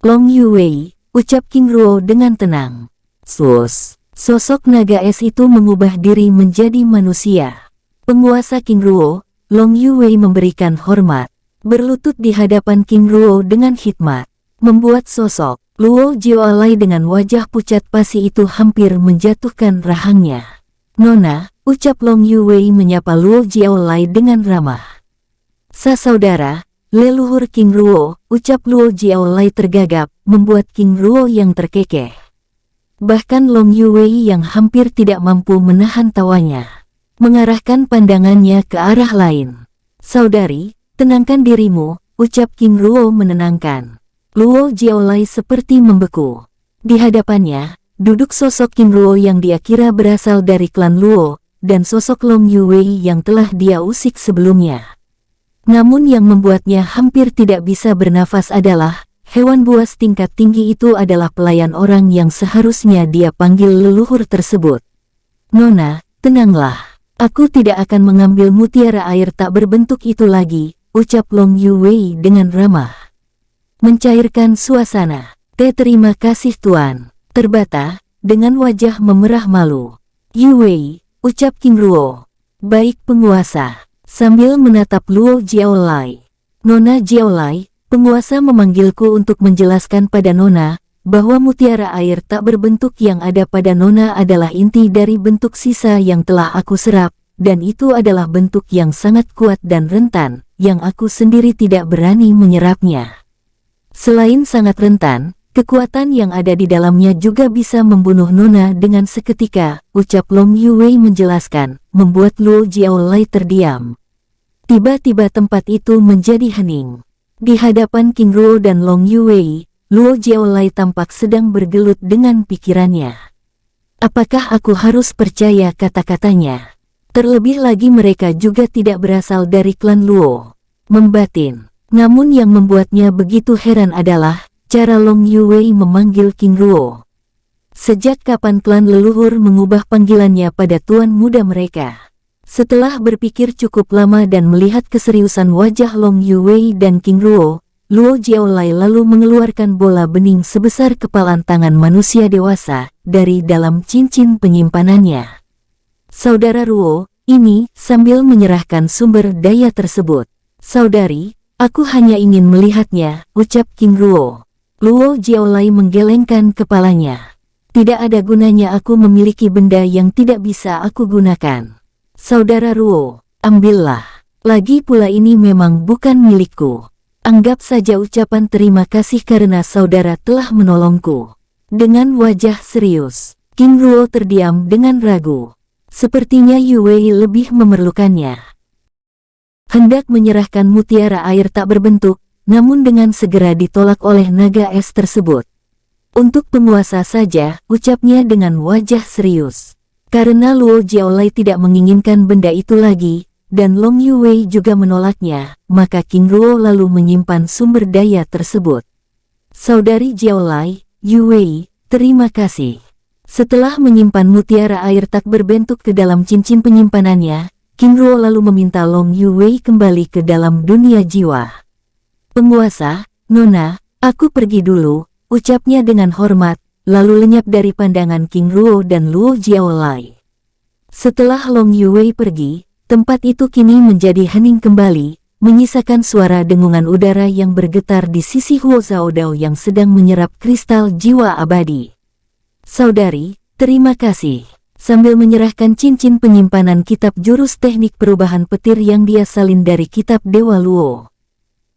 Long Yuwei, ucap King Ruo dengan tenang. Sosok naga es itu mengubah diri menjadi manusia. Penguasa King Ruo, Long Yuwei memberikan hormat. Berlutut di hadapan King Ruo dengan hikmat, membuat sosok Luo Jiaolai dengan wajah pucat pasi itu hampir menjatuhkan rahangnya. Nona, ucap Long Yuwei menyapa Luo Jiaolai dengan ramah. Saudara, leluhur King Ruo, ucap Luo Jiaolai tergagap, membuat King Ruo yang terkekeh. Bahkan Long Yuwei yang hampir tidak mampu menahan tawanya, mengarahkan pandangannya ke arah lain. Saudari, tenangkan dirimu, ucap King Ruo menenangkan. Luo Jiaolai seperti membeku. Di hadapannya, duduk sosok King Ruo yang dia kira berasal dari klan Luo, dan sosok Long Yuwei yang telah dia usik sebelumnya. Namun yang membuatnya hampir tidak bisa bernafas adalah, hewan buas tingkat tinggi itu adalah pelayan orang yang seharusnya dia panggil leluhur tersebut. Nona, tenanglah. Aku tidak akan mengambil mutiara air tak berbentuk itu lagi, ucap Long Yuwei dengan ramah. Mencairkan suasana. Terima kasih Tuan. Terbata, dengan wajah memerah malu. Yuwei, ucap King Ruo. Baik penguasa. Sambil menatap Luo Jiaolai. Nona Jiaolai, penguasa memanggilku untuk menjelaskan pada Nona, bahwa mutiara air tak berbentuk yang ada pada Nona adalah inti dari bentuk sisa yang telah aku serap, dan itu adalah bentuk yang sangat kuat dan rentan, yang aku sendiri tidak berani menyerapnya. Selain sangat rentan, kekuatan yang ada di dalamnya juga bisa membunuh Nona dengan seketika, ucap Long Yuwei menjelaskan, membuat Luo Jiaolai terdiam. Tiba-tiba tempat itu menjadi hening. Di hadapan King Ruo dan Long Yuwei, Luo Jiaolai tampak sedang bergelut dengan pikirannya. Apakah aku harus percaya kata-katanya? Terlebih lagi mereka juga tidak berasal dari klan Luo. Membatin. Namun yang membuatnya begitu heran adalah cara Long Yuwei memanggil King Ruo. Sejak kapan klan leluhur mengubah panggilannya pada tuan muda mereka? Setelah berpikir cukup lama dan melihat keseriusan wajah Long Yuwei dan King Ruo, Luo Jiaolai lalu mengeluarkan bola bening sebesar kepalan tangan manusia dewasa dari dalam cincin penyimpanannya. Saudara Ruo, ini, sambil menyerahkan sumber daya tersebut. Saudari, aku hanya ingin melihatnya, ucap King Ruo. Luo Jiaolai menggelengkan kepalanya. Tidak ada gunanya aku memiliki benda yang tidak bisa aku gunakan. Saudara Ruo, ambillah. Lagi pula ini memang bukan milikku. Anggap saja ucapan terima kasih karena saudara telah menolongku. Dengan wajah serius, King Ruo terdiam dengan ragu. Sepertinya Yuwei lebih memerlukannya. Hendak menyerahkan mutiara air tak berbentuk, namun dengan segera ditolak oleh naga es tersebut. Untuk penguasa saja, ucapnya dengan wajah serius. Karena Luo Jiaolai tidak menginginkan benda itu lagi, dan Long Yuwei juga menolaknya, maka King Ruo lalu menyimpan sumber daya tersebut. Saudari Jiaolai, Yuwei, terima kasih. Setelah menyimpan mutiara air tak berbentuk ke dalam cincin penyimpanannya, King Ruo lalu meminta Long Yuwei kembali ke dalam dunia jiwa. Penguasa, Nona, aku pergi dulu, ucapnya dengan hormat, lalu lenyap dari pandangan King Ruo dan Luo Jiaolai. Setelah Long Yuwei pergi, tempat itu kini menjadi hening kembali, menyisakan suara dengungan udara yang bergetar di sisi Huo Zaodao yang sedang menyerap kristal jiwa abadi. Saudari, terima kasih. Sambil menyerahkan cincin penyimpanan kitab jurus teknik perubahan petir yang dia salin dari kitab Dewa Luo.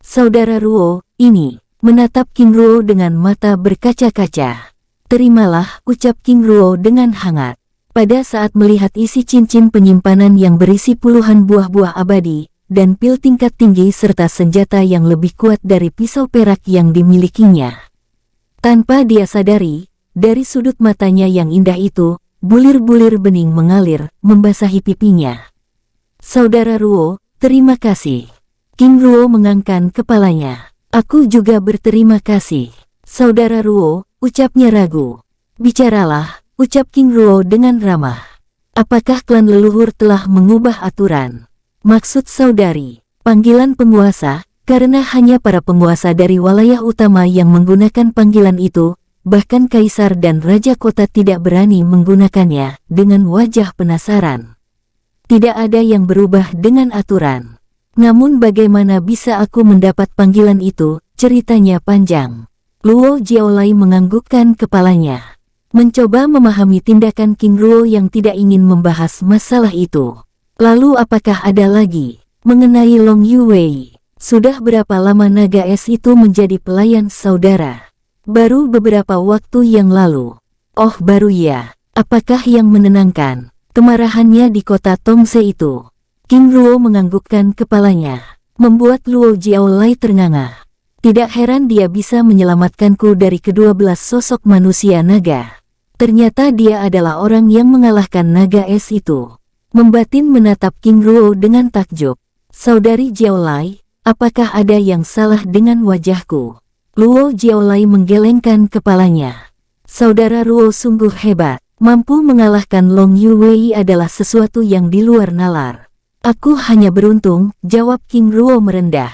Saudara Ruo, ini, menatap King Ruo dengan mata berkaca-kaca. Terimalah, ucap King Ruo dengan hangat. Pada saat melihat isi cincin penyimpanan yang berisi puluhan buah-buah abadi, dan pil tingkat tinggi serta senjata yang lebih kuat dari pisau perak yang dimilikinya. Tanpa dia sadari, dari sudut matanya yang indah itu, bulir-bulir bening mengalir, membasahi pipinya. Saudara Ruo, terima kasih. King Ruo mengangkat kepalanya. Aku juga berterima kasih. Saudara Ruo, ucapnya ragu. Bicaralah, ucap King Ruo dengan ramah. Apakah klan leluhur telah mengubah aturan? Maksud saudari, panggilan penguasa, karena hanya para penguasa dari wilayah utama yang menggunakan panggilan itu, bahkan kaisar dan raja kota tidak berani menggunakannya, dengan wajah penasaran. Tidak ada yang berubah dengan aturan. Namun bagaimana bisa aku mendapat panggilan itu, ceritanya panjang. Luo Jiaolai menganggukkan kepalanya. Mencoba memahami tindakan King Ruo yang tidak ingin membahas masalah itu. Lalu apakah ada lagi? Mengenai Long Yuwei, sudah berapa lama naga es itu menjadi pelayan saudara? Baru beberapa waktu yang lalu. Oh baru ya, apakah yang menenangkan? Kemarahannya di kota Tongse itu. King Ruo menganggukkan kepalanya, membuat Luo Jiaolai ternganga. Tidak heran dia bisa menyelamatkanku dari kedua belas sosok manusia naga. Ternyata dia adalah orang yang mengalahkan naga es itu. Membatin menatap King Ruo dengan takjub. Saudari Jiaolai, apakah ada yang salah dengan wajahku? Luo Jiaolai menggelengkan kepalanya. Saudara Ruo sungguh hebat, mampu mengalahkan Long Yuwei adalah sesuatu yang di luar nalar. Aku hanya beruntung, jawab King Ruo merendah.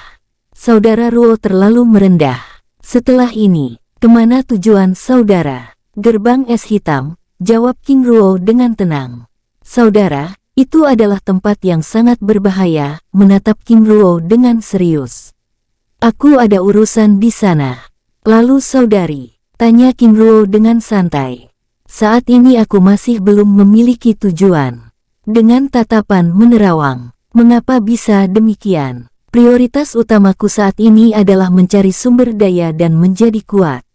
Saudara Ruo terlalu merendah. Setelah ini, kemana tujuan saudara? Gerbang es hitam, jawab King Ruo dengan tenang. Saudara, itu adalah tempat yang sangat berbahaya, menatap King Ruo dengan serius. Aku ada urusan di sana. Lalu saudari, tanya King Ruo dengan santai. Saat ini aku masih belum memiliki tujuan. Dengan tatapan menerawang, mengapa bisa demikian? Prioritas utamaku saat ini adalah mencari sumber daya dan menjadi kuat.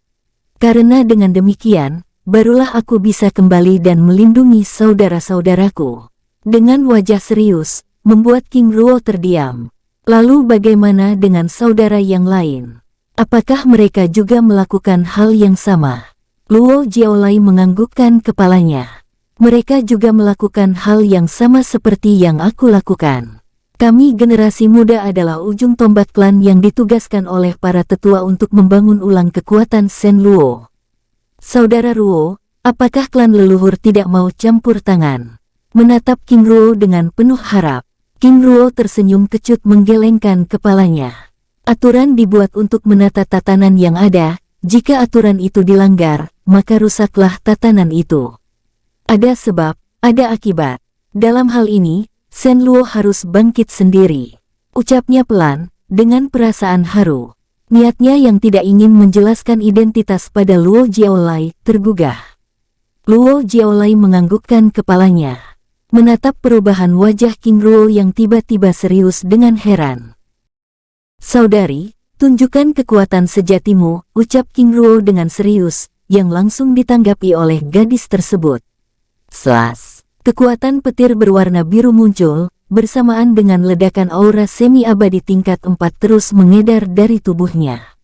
Karena dengan demikian, barulah aku bisa kembali dan melindungi saudara-saudaraku. Dengan wajah serius, membuat King Ruo terdiam. Lalu bagaimana dengan saudara yang lain? Apakah mereka juga melakukan hal yang sama? Luo Jiaolai menganggukkan kepalanya. Mereka juga melakukan hal yang sama seperti yang aku lakukan. Kami generasi muda adalah ujung tombak klan yang ditugaskan oleh para tetua untuk membangun ulang kekuatan Shen Luo. Saudara Ruo, apakah klan leluhur tidak mau campur tangan? Menatap King Ruo dengan penuh harap. King Ruo tersenyum kecut menggelengkan kepalanya. Aturan dibuat untuk menata tatanan yang ada, jika aturan itu dilanggar, maka rusaklah tatanan itu. Ada sebab, ada akibat. Dalam hal ini, Shen Luo harus bangkit sendiri. Ucapnya pelan, dengan perasaan haru. Niatnya yang tidak ingin menjelaskan identitas pada Luo Jiaolai, tergugah. Luo Jiaolai menganggukkan kepalanya. Menatap perubahan wajah King Ruo yang tiba-tiba serius dengan heran. Saudari, tunjukkan kekuatan sejatimu, ucap King Ruo dengan serius, yang langsung ditanggapi oleh gadis tersebut. Selas, kekuatan petir berwarna biru muncul, bersamaan dengan ledakan aura semi-abadi tingkat 4 terus mengedar dari tubuhnya.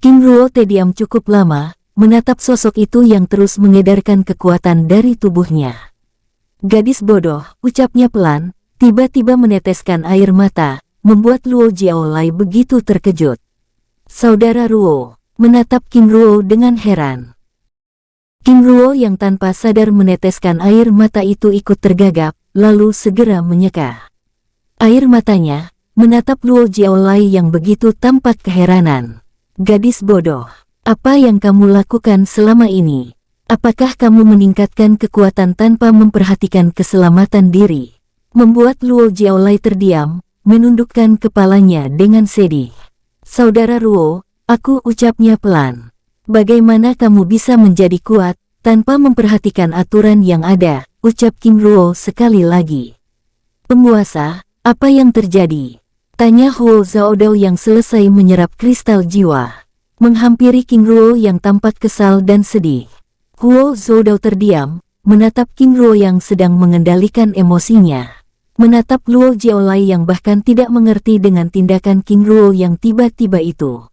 King Ruo terdiam cukup lama, menatap sosok itu yang terus mengedarkan kekuatan dari tubuhnya. Gadis bodoh, ucapnya pelan, tiba-tiba meneteskan air mata, membuat Luo Jiaolai begitu terkejut. Saudara Ruo, menatap King Ruo dengan heran. King Ruo yang tanpa sadar meneteskan air mata itu ikut tergagap, lalu segera menyeka. Air matanya menatap Luo Jiaolai yang begitu tampak keheranan. Gadis bodoh, apa yang kamu lakukan selama ini? Apakah kamu meningkatkan kekuatan tanpa memperhatikan keselamatan diri? Membuat Luo Jiaolai terdiam, menundukkan kepalanya dengan sedih. Saudara Ruo, aku ucapnya pelan. Bagaimana kamu bisa menjadi kuat tanpa memperhatikan aturan yang ada? Ucap King Ruo sekali lagi. Penguasa, apa yang terjadi? Tanya Huo Zaodao yang selesai menyerap kristal jiwa. Menghampiri King Ruo yang tampak kesal dan sedih. Huo Zaodao terdiam, menatap King Ruo yang sedang mengendalikan emosinya. Menatap Luo Jiaolai yang bahkan tidak mengerti dengan tindakan King Ruo yang tiba-tiba itu.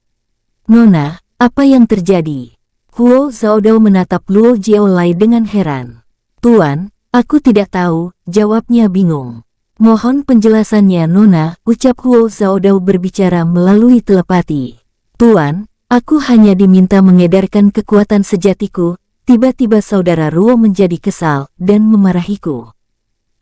Nona, apa yang terjadi? Huo Zaodao menatap Luo Jiaolai dengan heran. Tuan, aku tidak tahu, jawabnya bingung. Mohon penjelasannya Nona, ucap Huo Zaodao berbicara melalui telepati. Tuan, aku hanya diminta mengedarkan kekuatan sejatiku. Tiba-tiba saudara Ruo menjadi kesal dan memarahiku.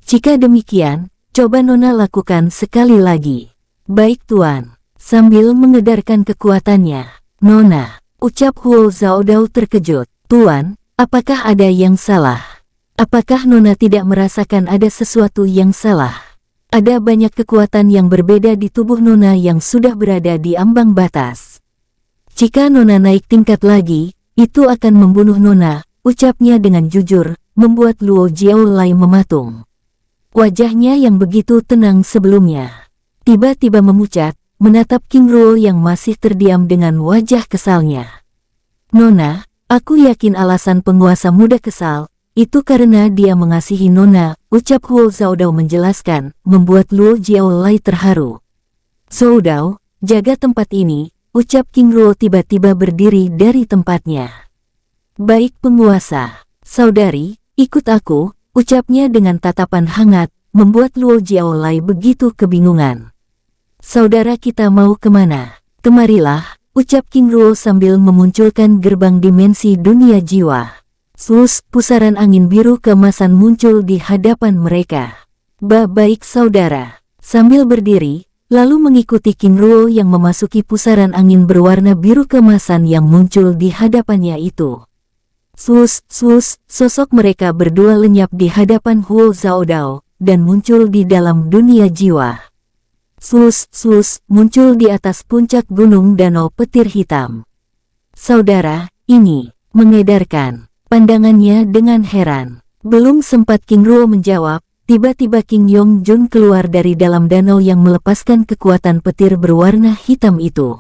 Jika demikian, coba Nona lakukan sekali lagi. Baik Tuan, sambil mengedarkan kekuatannya. Nona, ucap Huo Zaodao terkejut. Tuan, apakah ada yang salah? Apakah Nona tidak merasakan ada sesuatu yang salah? Ada banyak kekuatan yang berbeda di tubuh Nona yang sudah berada di ambang batas. Jika Nona naik tingkat lagi, itu akan membunuh Nona, ucapnya dengan jujur, membuat Luo Jiaolai mematung. Wajahnya yang begitu tenang sebelumnya, tiba-tiba memucat, menatap King Ruo yang masih terdiam dengan wajah kesalnya. Nona, aku yakin alasan penguasa muda kesal, itu karena dia mengasihi Nona, ucap Huo Zaodao menjelaskan, membuat Luo Jiaolai terharu. Zaodao, jaga tempat ini, ucap King Ruo tiba-tiba berdiri dari tempatnya. Baik penguasa, saudari, ikut aku, ucapnya dengan tatapan hangat, membuat Luo Jiaolai begitu kebingungan. Saudara kita mau kemana? Kemarilah, ucap King Ruo sambil memunculkan gerbang dimensi dunia jiwa. Sus, pusaran angin biru keemasan muncul di hadapan mereka. Baik saudara, sambil berdiri, lalu mengikuti King Ruo yang memasuki pusaran angin berwarna biru keemasan yang muncul di hadapannya itu. Sus, sosok mereka berdua lenyap di hadapan Huo Zaodao, dan muncul di dalam dunia jiwa. Sus, muncul di atas puncak gunung danau petir hitam. Saudara, ini, mengedarkan, pandangannya dengan heran. Belum sempat King Ruo menjawab, tiba-tiba King Yong Jun keluar dari dalam danau yang melepaskan kekuatan petir berwarna hitam itu.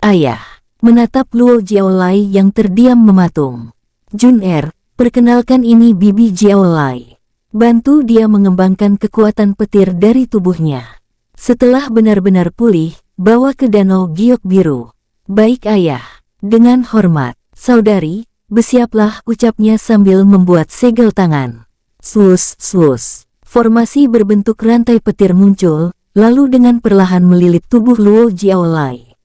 Ayah, menatap Luo Jiaolai yang terdiam mematung. Jun perkenalkan ini Bibi Jiaolai. Bantu dia mengembangkan kekuatan petir dari tubuhnya. Setelah benar-benar pulih, bawa ke danau giok biru. Baik ayah, dengan hormat, saudari, bersiaplah ucapnya sambil membuat segel tangan. Sus, formasi berbentuk rantai petir muncul, lalu dengan perlahan melilit tubuh Luo Jiaolai.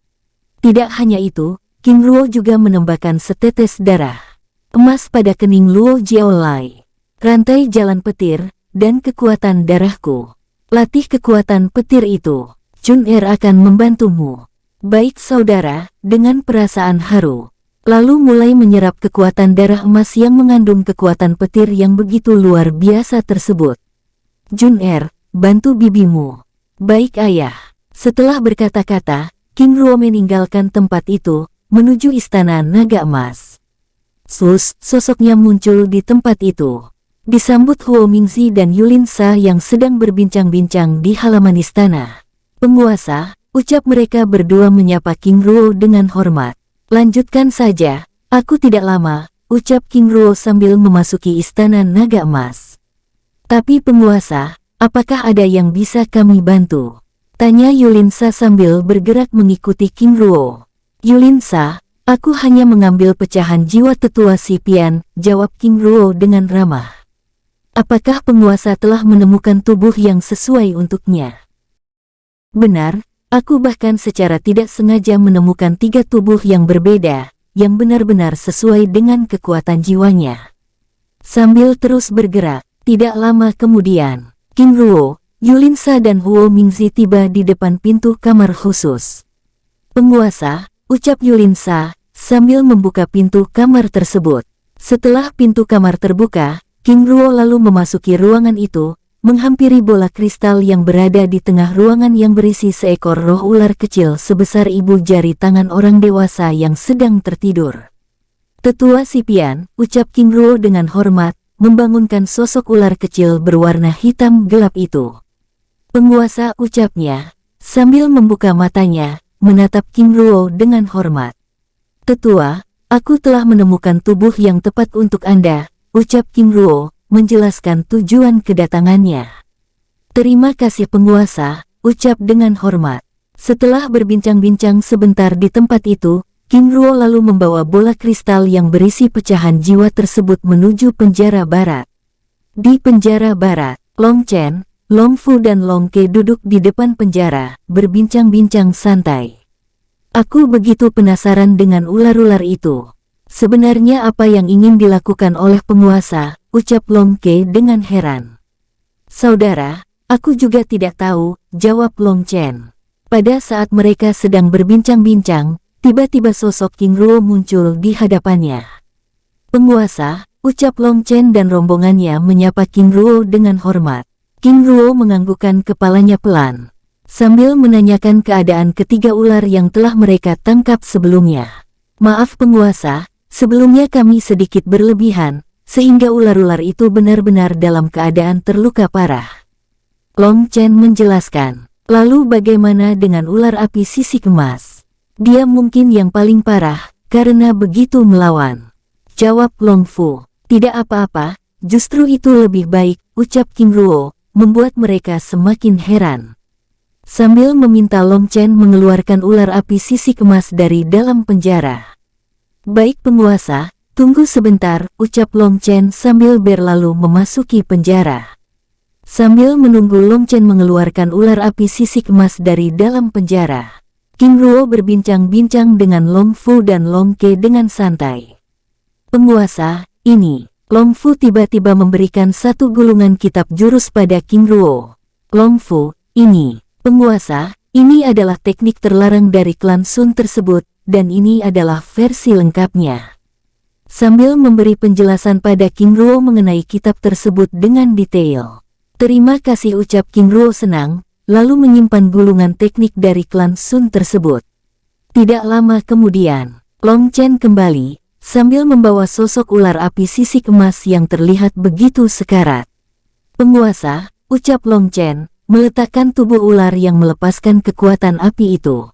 Tidak hanya itu, King Ruo juga menembakkan setetes darah emas pada kening Luo Jiaolai. Rantai jalan petir, dan kekuatan darahku. Latih kekuatan petir itu. Jun akan membantumu. Baik saudara, dengan perasaan haru. Lalu mulai menyerap kekuatan darah emas yang mengandung kekuatan petir yang begitu luar biasa tersebut. Jun bantu bibimu. Baik ayah. Setelah berkata-kata, King Ruo meninggalkan tempat itu, menuju istana naga emas. Sosoknya muncul di tempat itu. Disambut Huo Mingzi dan Yulin Sa yang sedang berbincang-bincang di halaman istana. Penguasa, ucap mereka berdua menyapa King Ruo dengan hormat. Lanjutkan saja, aku tidak lama, ucap King Ruo sambil memasuki istana naga emas. Tapi penguasa, apakah ada yang bisa kami bantu? Tanya Yulin Sa sambil bergerak mengikuti King Ruo. Yulin Sa, Aku hanya mengambil pecahan jiwa tetua si Pian, jawab King Ruo dengan ramah. Apakah penguasa telah menemukan tubuh yang sesuai untuknya? Benar, aku bahkan secara tidak sengaja menemukan 3 tubuh yang berbeda, yang benar-benar sesuai dengan kekuatan jiwanya. Sambil terus bergerak, tidak lama kemudian, King Ruo, Yulinsa dan Huo Mingzi tiba di depan pintu kamar khusus. Penguasa, ucap Yulinsa, sambil membuka pintu kamar tersebut. Setelah pintu kamar terbuka, King Ruo lalu memasuki ruangan itu, menghampiri bola kristal yang berada di tengah ruangan yang berisi seekor roh ular kecil sebesar ibu jari tangan orang dewasa yang sedang tertidur. Tetua si Pian, ucap King Ruo dengan hormat, membangunkan sosok ular kecil berwarna hitam gelap itu. Penguasa, ucapnya, sambil membuka matanya, menatap King Ruo dengan hormat. Tetua, aku telah menemukan tubuh yang tepat untuk Anda, ucap King Ruo, menjelaskan tujuan kedatangannya. Terima kasih penguasa, ucap dengan hormat. Setelah berbincang-bincang sebentar di tempat itu, King Ruo lalu membawa bola kristal yang berisi pecahan jiwa tersebut menuju penjara barat. Di penjara barat, Long Chen, Long Fu dan Long Ke duduk di depan penjara, berbincang-bincang santai. Aku begitu penasaran dengan ular-ular itu. Sebenarnya apa yang ingin dilakukan oleh penguasa, ucap Long Ke dengan heran. Saudara, aku juga tidak tahu, jawab Long Chen. Pada saat mereka sedang berbincang-bincang, tiba-tiba sosok King Ruo muncul di hadapannya. Penguasa, ucap Long Chen dan rombongannya menyapa King Ruo dengan hormat. King Ruo menganggukkan kepalanya pelan, sambil menanyakan keadaan ketiga ular yang telah mereka tangkap sebelumnya. Maaf penguasa, sebelumnya kami sedikit berlebihan, sehingga ular-ular itu benar-benar dalam keadaan terluka parah. Long Chen menjelaskan. Lalu bagaimana dengan ular api sisik emas? Dia mungkin yang paling parah, karena begitu melawan. Jawab Long Fu. Tidak apa-apa, justru itu lebih baik, ucap King Ruo, membuat mereka semakin heran. Sambil meminta Long Chen mengeluarkan ular api sisik emas dari dalam penjara. Baik penguasa, tunggu sebentar, ucap Long Chen sambil berlalu memasuki penjara. Sambil menunggu Long Chen mengeluarkan ular api sisik emas dari dalam penjara, King Ruo berbincang-bincang dengan Long Fu dan Long Ke dengan santai. Penguasa, ini, Long Fu tiba-tiba memberikan satu gulungan kitab jurus pada King Ruo. Long Fu, ini, penguasa, ini adalah teknik terlarang dari klan Sun tersebut, dan ini adalah versi lengkapnya. Sambil memberi penjelasan pada King Ruo mengenai kitab tersebut dengan detail. Terima kasih ucap King Ruo senang, lalu menyimpan gulungan teknik dari klan Sun tersebut. Tidak lama kemudian, Long Chen kembali, sambil membawa sosok ular api sisik emas yang terlihat begitu sekarat. Penguasa, ucap Long Chen, meletakkan tubuh ular yang melepaskan kekuatan api itu.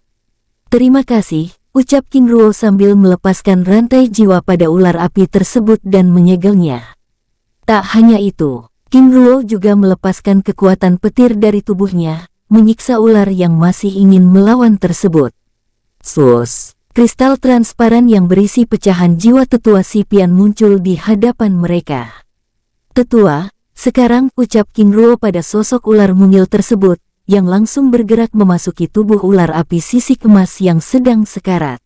Terima kasih, ucap King Ruo sambil melepaskan rantai jiwa pada ular api tersebut dan menyegelnya. Tak hanya itu, King Ruo juga melepaskan kekuatan petir dari tubuhnya, menyiksa ular yang masih ingin melawan tersebut. Sus, kristal transparan yang berisi pecahan jiwa tetua si Pian muncul di hadapan mereka. Tetua, sekarang, ucap King Ruo pada sosok ular mungil tersebut, yang langsung bergerak memasuki tubuh ular api sisik emas yang sedang sekarat.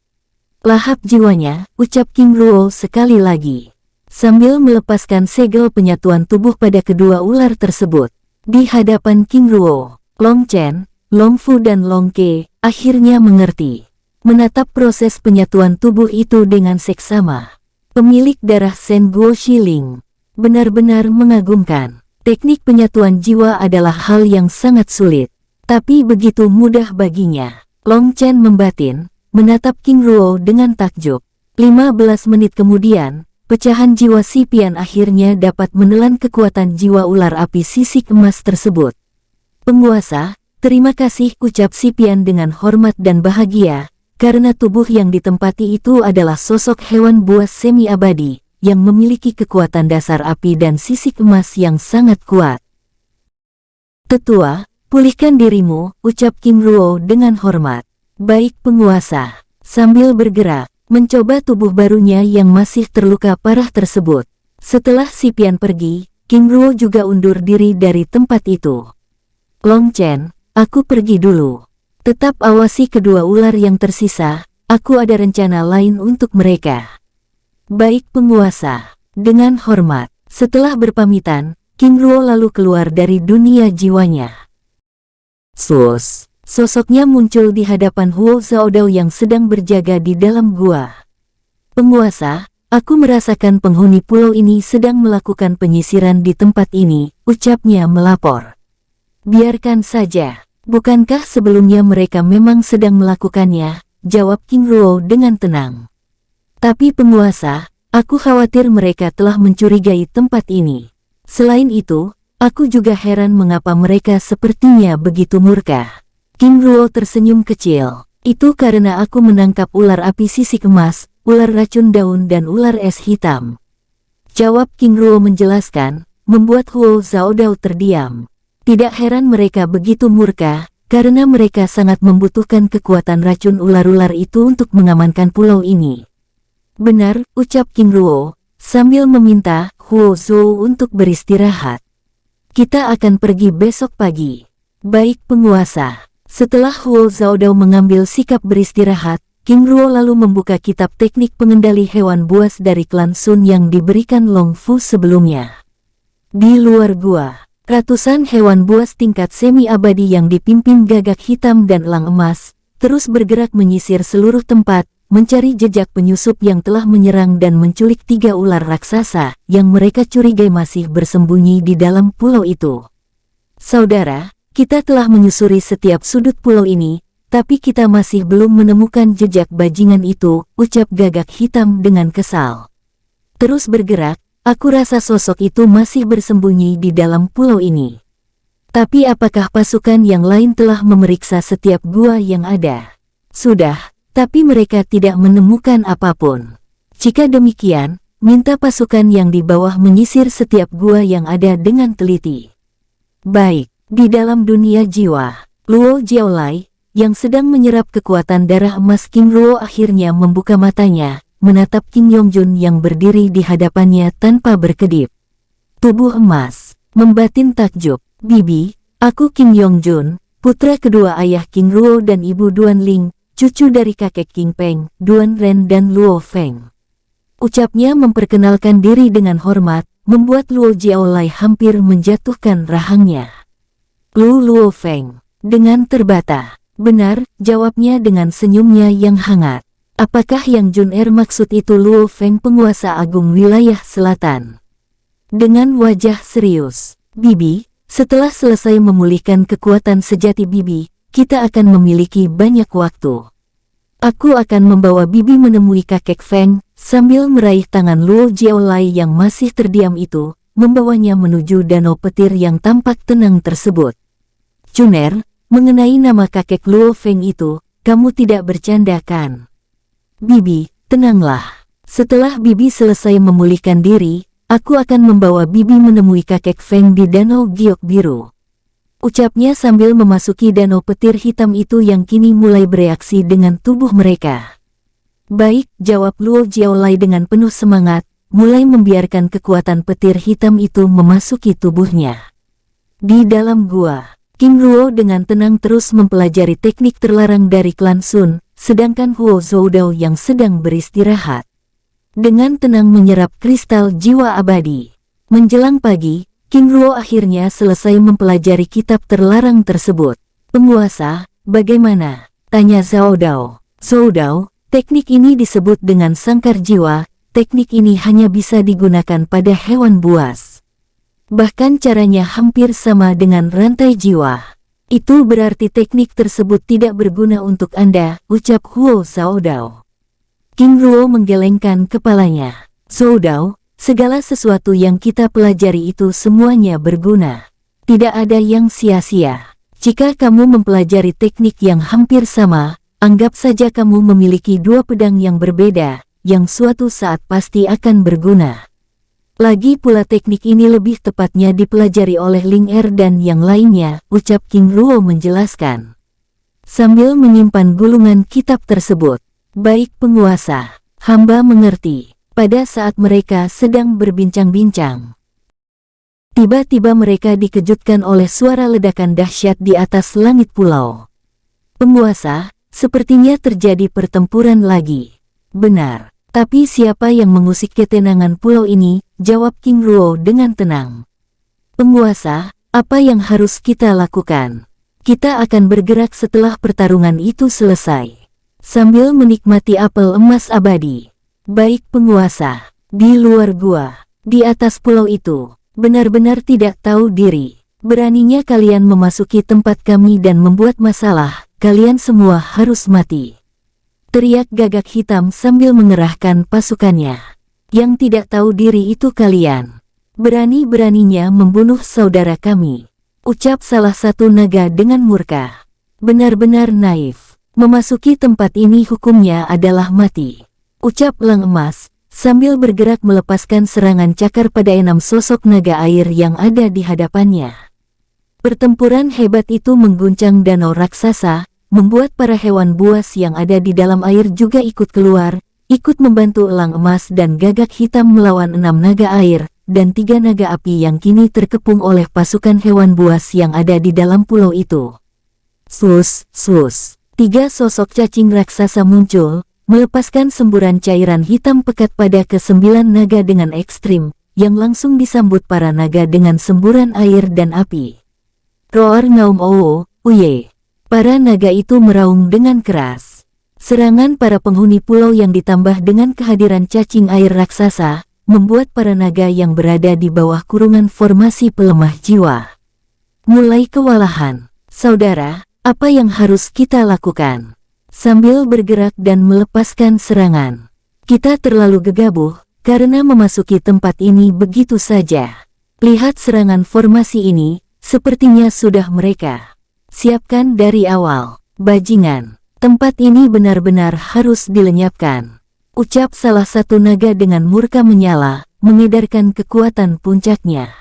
Lahap jiwanya, ucap King Ruo sekali lagi. Sambil melepaskan segel penyatuan tubuh pada kedua ular tersebut. Di hadapan King Ruo, Long Chen, Long Fu dan Long Ke akhirnya mengerti. Menatap proses penyatuan tubuh itu dengan seksama. Pemilik darah Shen Guo Shiling benar-benar mengagumkan. Teknik penyatuan jiwa adalah hal yang sangat sulit, tapi begitu mudah baginya. Long Chen membatin, menatap King Ruo dengan takjub. 15 menit kemudian, pecahan jiwa si Pian akhirnya dapat menelan kekuatan jiwa ular api sisik emas tersebut. Penguasa, terima kasih, ucap si Pian dengan hormat dan bahagia, karena tubuh yang ditempati itu adalah sosok hewan buas semi-abadi, yang memiliki kekuatan dasar api dan sisik emas yang sangat kuat. Tetua, pulihkan dirimu, ucap King Ruo dengan hormat. Baik penguasa. Sambil bergerak, mencoba tubuh barunya yang masih terluka parah tersebut. Setelah si Pian pergi, King Ruo juga undur diri dari tempat itu. Long Chen, aku pergi dulu. Tetap awasi kedua ular yang tersisa, aku ada rencana lain untuk mereka. Baik penguasa, dengan hormat. Setelah berpamitan, King Ruo lalu keluar dari dunia jiwanya. Sosoknya muncul di hadapan Huo Xiaodao yang sedang berjaga di dalam gua. Penguasa, aku merasakan penghuni pulau ini sedang melakukan penyisiran di tempat ini, ucapnya melapor. Biarkan saja, bukankah sebelumnya mereka memang sedang melakukannya, jawab King Ruo dengan tenang. Tapi penguasa, aku khawatir mereka telah mencurigai tempat ini. Selain itu, aku juga heran mengapa mereka sepertinya begitu murka. King Ruo tersenyum kecil. Itu karena aku menangkap ular api sisik emas, ular racun daun dan ular es hitam. Jawab King Ruo menjelaskan, membuat Huo Xiaodao terdiam. Tidak heran mereka begitu murka, karena mereka sangat membutuhkan kekuatan racun ular-ular itu untuk mengamankan pulau ini. Benar, ucap King Ruo, sambil meminta Huo Zhou untuk beristirahat. Kita akan pergi besok pagi. Baik penguasa. Setelah Huo Xiaodao mengambil sikap beristirahat, King Ruo lalu membuka kitab teknik pengendali hewan buas dari klan Sun yang diberikan Long Fu sebelumnya. Di luar gua, ratusan hewan buas tingkat semi-abadi yang dipimpin gagak hitam dan elang emas, terus bergerak menyisir seluruh tempat, mencari jejak penyusup yang telah menyerang dan menculik 3 ular raksasa yang mereka curigai masih bersembunyi di dalam pulau itu. Saudara, kita telah menyusuri setiap sudut pulau ini, tapi kita masih belum menemukan jejak bajingan itu, ucap gagak hitam dengan kesal. Terus bergerak, aku rasa sosok itu masih bersembunyi di dalam pulau ini. Tapi apakah pasukan yang lain telah memeriksa setiap gua yang ada? Sudah. Tapi mereka tidak menemukan apapun. Jika demikian, minta pasukan yang di bawah menyisir setiap gua yang ada dengan teliti. Baik, di dalam dunia jiwa, Luo Jiaolai, yang sedang menyerap kekuatan darah emas King Ruo akhirnya membuka matanya, menatap King Yongjun yang berdiri di hadapannya tanpa berkedip. Tubuh emas, membatin takjub, Bibi, aku King Yongjun, putra kedua ayah King Ruo dan ibu Duan Ling, cucu dari kakek King Peng, Duan Ren dan Luo Feng. Ucapnya memperkenalkan diri dengan hormat, membuat Luo Jiaolai hampir menjatuhkan rahangnya. Luo Feng, dengan terbata. Benar, jawabnya dengan senyumnya yang hangat. Apakah yang Jun maksud itu Luo Feng penguasa agung wilayah selatan? Dengan wajah serius, Bibi, setelah selesai memulihkan kekuatan sejati Bibi, kita akan memiliki banyak waktu. Aku akan membawa Bibi menemui kakek Feng, sambil meraih tangan Luo Jiaolai yang masih terdiam itu, membawanya menuju danau petir yang tampak tenang tersebut. Juner, mengenai nama kakek Luo Feng itu, kamu tidak bercanda kan? Bibi, tenanglah. Setelah Bibi selesai memulihkan diri, aku akan membawa Bibi menemui kakek Feng di danau giok biru. Ucapnya sambil memasuki danau petir hitam itu yang kini mulai bereaksi dengan tubuh mereka. Baik, jawab Luo Jiaolai dengan penuh semangat, mulai membiarkan kekuatan petir hitam itu memasuki tubuhnya. Di dalam gua, King Ruo dengan tenang terus mempelajari teknik terlarang dari klan Sun, sedangkan Huo Xiaodao yang sedang beristirahat dengan tenang menyerap kristal jiwa abadi. Menjelang pagi, King Ruo akhirnya selesai mempelajari kitab terlarang tersebut. Penguasa, bagaimana? Tanya Xiaodao. Xiaodao, teknik ini disebut dengan sangkar jiwa, teknik ini hanya bisa digunakan pada hewan buas. Bahkan caranya hampir sama dengan rantai jiwa. Itu berarti teknik tersebut tidak berguna untuk Anda, ucap Huo Xiaodao. King Ruo menggelengkan kepalanya. Xiaodao, segala sesuatu yang kita pelajari itu semuanya berguna. Tidak ada yang sia-sia. Jika kamu mempelajari teknik yang hampir sama, anggap saja kamu memiliki 2 pedang yang berbeda, yang suatu saat pasti akan berguna. Lagi pula teknik ini lebih tepatnya dipelajari oleh Ling dan yang lainnya, ucap King Ruo menjelaskan. Sambil menyimpan gulungan kitab tersebut. Baik penguasa, Hamba mengerti. Pada saat mereka sedang berbincang-bincang, tiba-tiba mereka dikejutkan oleh suara ledakan dahsyat di atas langit pulau. Penguasa, sepertinya terjadi pertempuran lagi. Benar, tapi siapa yang mengusik ketenangan pulau ini? Jawab King Ruo dengan tenang. Penguasa, apa yang harus kita lakukan? Kita akan bergerak setelah pertarungan itu selesai. Sambil menikmati apel emas abadi. Baik penguasa, di luar gua, di atas pulau itu, benar-benar tidak tahu diri. Beraninya kalian memasuki tempat kami dan membuat masalah, kalian semua harus mati. Teriak Gagak Hitam sambil mengerahkan pasukannya. Yang tidak tahu diri itu kalian. Berani-beraninya membunuh saudara kami. Ucap salah satu naga dengan murka. Benar-benar naif. Memasuki tempat ini hukumnya adalah mati. Ucap Elang Emas, sambil bergerak melepaskan serangan cakar pada 6 sosok naga air yang ada di hadapannya. Pertempuran hebat itu mengguncang danau raksasa, membuat para hewan buas yang ada di dalam air juga ikut keluar, ikut membantu Elang Emas dan Gagak Hitam melawan 6 naga air, dan 3 naga api yang kini terkepung oleh pasukan hewan buas yang ada di dalam pulau itu. Sus, sus. 3 sosok cacing raksasa muncul, melepaskan semburan cairan hitam pekat pada ke-9 naga dengan ekstrim, yang langsung disambut para naga dengan semburan air dan api. Roar ngaum owo, uye. Para naga itu meraung dengan keras. Serangan para penghuni pulau yang ditambah dengan kehadiran cacing air raksasa, membuat para naga yang berada di bawah kurungan formasi pelemah jiwa mulai kewalahan. Saudara, apa yang harus kita lakukan? Sambil bergerak dan melepaskan serangan. Kita terlalu gegabah, karena memasuki tempat ini begitu saja. Lihat serangan formasi ini, sepertinya sudah mereka siapkan dari awal. Bajingan, tempat ini benar-benar harus dilenyapkan. Ucap salah satu naga dengan murka menyala, mengedarkan kekuatan puncaknya.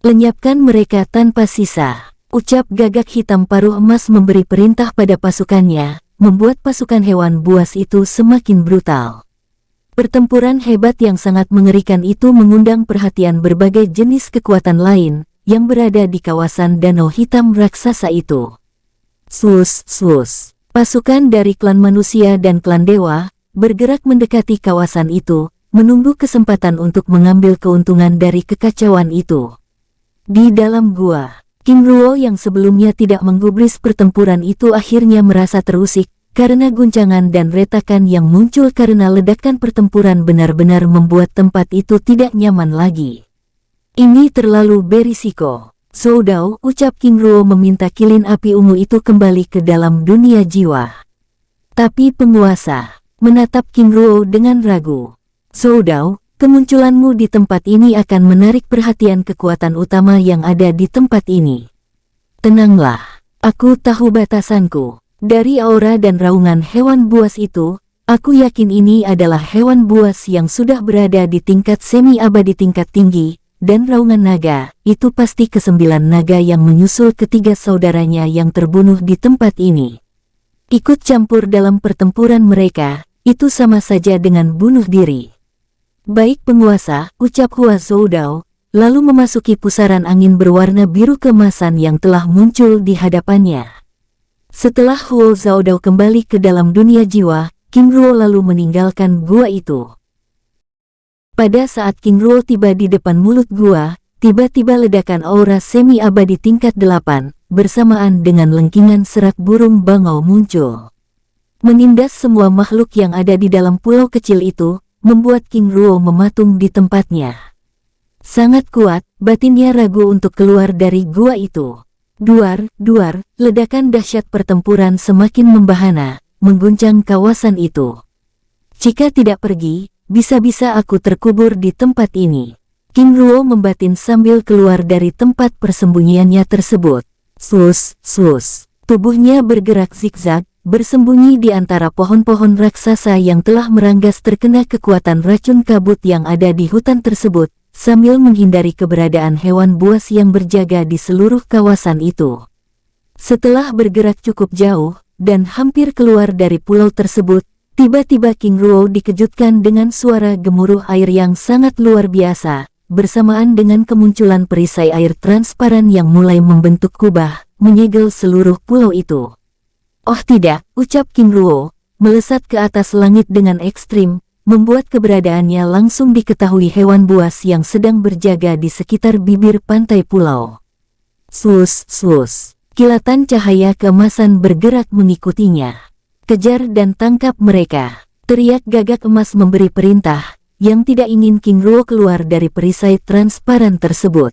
Lenyapkan mereka tanpa sisa. Ucap Gagak Hitam paruh emas memberi perintah pada pasukannya, membuat pasukan hewan buas itu semakin brutal. Pertempuran hebat yang sangat mengerikan itu mengundang perhatian berbagai jenis kekuatan lain, yang berada di kawasan danau hitam raksasa itu. Sus, sus. Pasukan dari klan manusia dan klan dewa, bergerak mendekati kawasan itu, menunggu kesempatan untuk mengambil keuntungan dari kekacauan itu. Di dalam gua, King Ruo yang sebelumnya tidak menggubris pertempuran itu akhirnya merasa terusik, karena guncangan dan retakan yang muncul karena ledakan pertempuran benar-benar membuat tempat itu tidak nyaman lagi. Ini terlalu berisiko. Soudao, ucap King Ruo meminta kilin api ungu itu kembali ke dalam dunia jiwa. Tapi penguasa menatap King Ruo dengan ragu. Soudao, kemunculanmu di tempat ini akan menarik perhatian kekuatan utama yang ada di tempat ini. Tenanglah, aku tahu batasanku. Dari aura dan raungan hewan buas itu, aku yakin ini adalah hewan buas yang sudah berada di tingkat semi-abadi tingkat tinggi, dan raungan naga, itu pasti ke-9 naga yang menyusul ketiga saudaranya yang terbunuh di tempat ini. Ikut campur dalam pertempuran mereka, itu sama saja dengan bunuh diri. Baik penguasa, ucap Hua Soudao, lalu memasuki pusaran angin berwarna biru keemasan yang telah muncul di hadapannya. Setelah Hua Soudao kembali ke dalam dunia jiwa, King Ruo lalu meninggalkan gua itu. Pada saat King Ruo tiba di depan mulut gua, tiba-tiba ledakan aura semi-abadi tingkat 8, bersamaan dengan lengkingan serak burung bangau muncul. Menindas semua makhluk yang ada di dalam pulau kecil itu, membuat King Ruo mematung di tempatnya. Sangat kuat, batinnya ragu untuk keluar dari gua itu. Duar, duar, ledakan dahsyat pertempuran semakin membahana, mengguncang kawasan itu. Jika tidak pergi, bisa-bisa aku terkubur di tempat ini. King Ruo membatin sambil keluar dari tempat persembunyiannya tersebut. Sus, sus. Tubuhnya bergerak zigzag, bersembunyi di antara pohon-pohon raksasa yang telah meranggas terkena kekuatan racun kabut yang ada di hutan tersebut, sambil menghindari keberadaan hewan buas yang berjaga di seluruh kawasan itu. Setelah bergerak cukup jauh, dan hampir keluar dari pulau tersebut, Tiba-tiba King Ruo dikejutkan dengan suara gemuruh air yang sangat luar biasa, bersamaan dengan kemunculan perisai air transparan yang mulai membentuk kubah, menyegel seluruh pulau itu. Oh tidak, ucap King Ruo, melesat ke atas langit dengan ekstrim, membuat keberadaannya langsung diketahui hewan buas yang sedang berjaga di sekitar bibir pantai pulau. Sus, sus. Kilatan cahaya keemasan bergerak mengikutinya. Kejar dan tangkap mereka, teriak Gagak Emas memberi perintah, yang tidak ingin King Ruo keluar dari perisai transparan tersebut.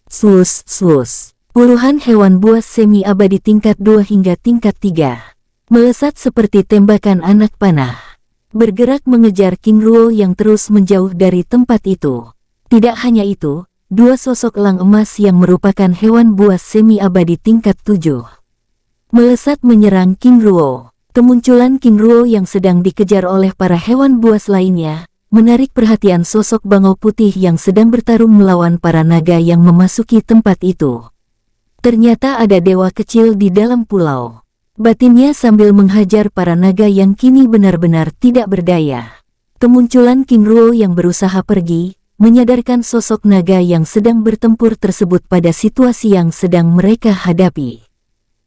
Sus, sus. Puluhan hewan buas semi-abadi tingkat 2 hingga tingkat 3. Melesat seperti tembakan anak panah. Bergerak mengejar King Ruo yang terus menjauh dari tempat itu. Tidak hanya itu, dua sosok elang emas yang merupakan hewan buas semi-abadi tingkat 7. Melesat menyerang King Ruo. Kemunculan King Ruo yang sedang dikejar oleh para hewan buas lainnya, menarik perhatian sosok bangau putih yang sedang bertarung melawan para naga yang memasuki tempat itu. Ternyata ada dewa kecil di dalam pulau. Batinnya sambil menghajar para naga yang kini benar-benar tidak berdaya. Kemunculan King Ruo yang berusaha pergi, menyadarkan sosok naga yang sedang bertempur tersebut pada situasi yang sedang mereka hadapi.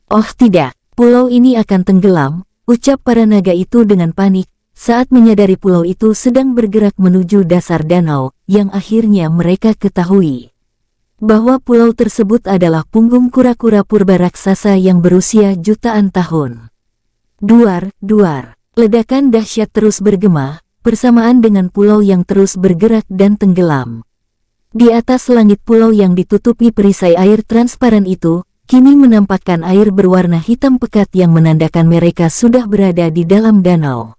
Oh tidak, pulau ini akan tenggelam, ucap para naga itu dengan panik, saat menyadari pulau itu sedang bergerak menuju dasar danau, yang akhirnya mereka ketahui bahwa pulau tersebut adalah punggung kura-kura purba raksasa yang berusia jutaan tahun. Duar, duar. Ledakan dahsyat terus bergema, bersamaan dengan pulau yang terus bergerak dan tenggelam. Di atas langit pulau yang ditutupi perisai air transparan itu, kini menampakkan air berwarna hitam pekat yang menandakan mereka sudah berada di dalam danau.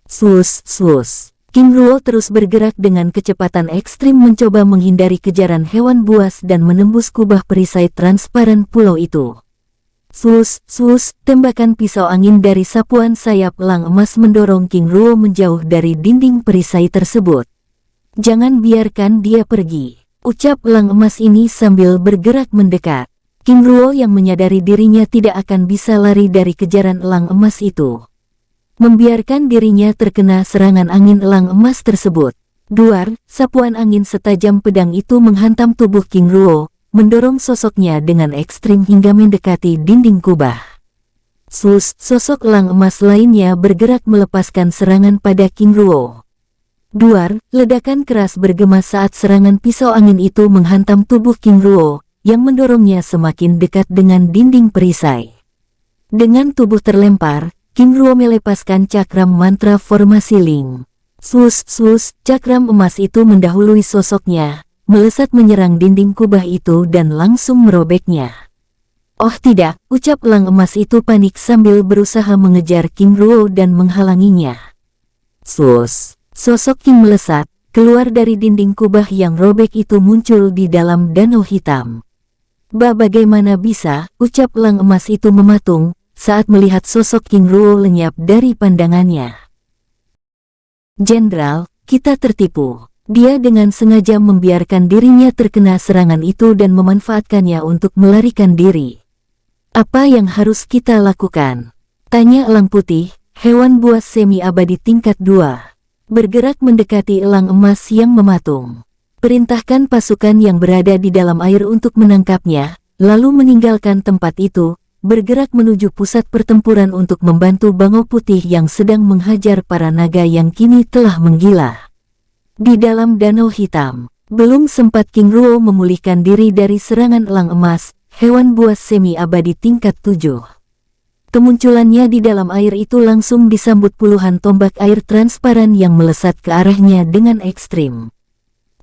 Sus, sus. King Ruo terus bergerak dengan kecepatan ekstrim mencoba menghindari kejaran hewan buas dan menembus kubah perisai transparan pulau itu. Sus, sus, tembakan pisau angin dari sapuan sayap elang emas mendorong King Ruo menjauh dari dinding perisai tersebut. Jangan biarkan dia pergi, ucap elang emas ini sambil bergerak mendekat. King Ruo yang menyadari dirinya tidak akan bisa lari dari kejaran elang emas itu, membiarkan dirinya terkena serangan angin elang emas tersebut. Duar, sapuan angin setajam pedang itu menghantam tubuh King Ruo, mendorong sosoknya dengan ekstrim hingga mendekati dinding kubah. Sus, sosok elang emas lainnya bergerak melepaskan serangan pada King Ruo. Duar, ledakan keras bergema saat serangan pisau angin itu menghantam tubuh King Ruo, yang mendorongnya semakin dekat dengan dinding perisai. Dengan tubuh terlempar, King Ruo melepaskan cakram mantra formasi Ling. Sus, sus, cakram emas itu mendahului sosoknya, melesat menyerang dinding kubah itu dan langsung merobeknya. Oh tidak, ucap elang emas itu panik sambil berusaha mengejar King Ruo dan menghalanginya. Sus, sosok King melesat, keluar dari dinding kubah yang robek itu muncul di dalam danau hitam. Bagaimana bisa, ucap elang emas itu mematung, saat melihat sosok King Ruo lenyap dari pandangannya. Jenderal, kita tertipu. Dia dengan sengaja membiarkan dirinya terkena serangan itu dan memanfaatkannya untuk melarikan diri. Apa yang harus kita lakukan? Tanya elang putih, hewan buas semi-abadi tingkat 2. Bergerak mendekati elang emas yang mematung. Perintahkan pasukan yang berada di dalam air untuk menangkapnya, lalu meninggalkan tempat itu, bergerak menuju pusat pertempuran untuk membantu bangau putih yang sedang menghajar para naga yang kini telah menggila. Di dalam danau hitam, belum sempat King Ruo memulihkan diri dari serangan elang emas, hewan buas semi-abadi tingkat 7. Kemunculannya di dalam air itu langsung disambut puluhan tombak air transparan yang melesat ke arahnya dengan ekstrim.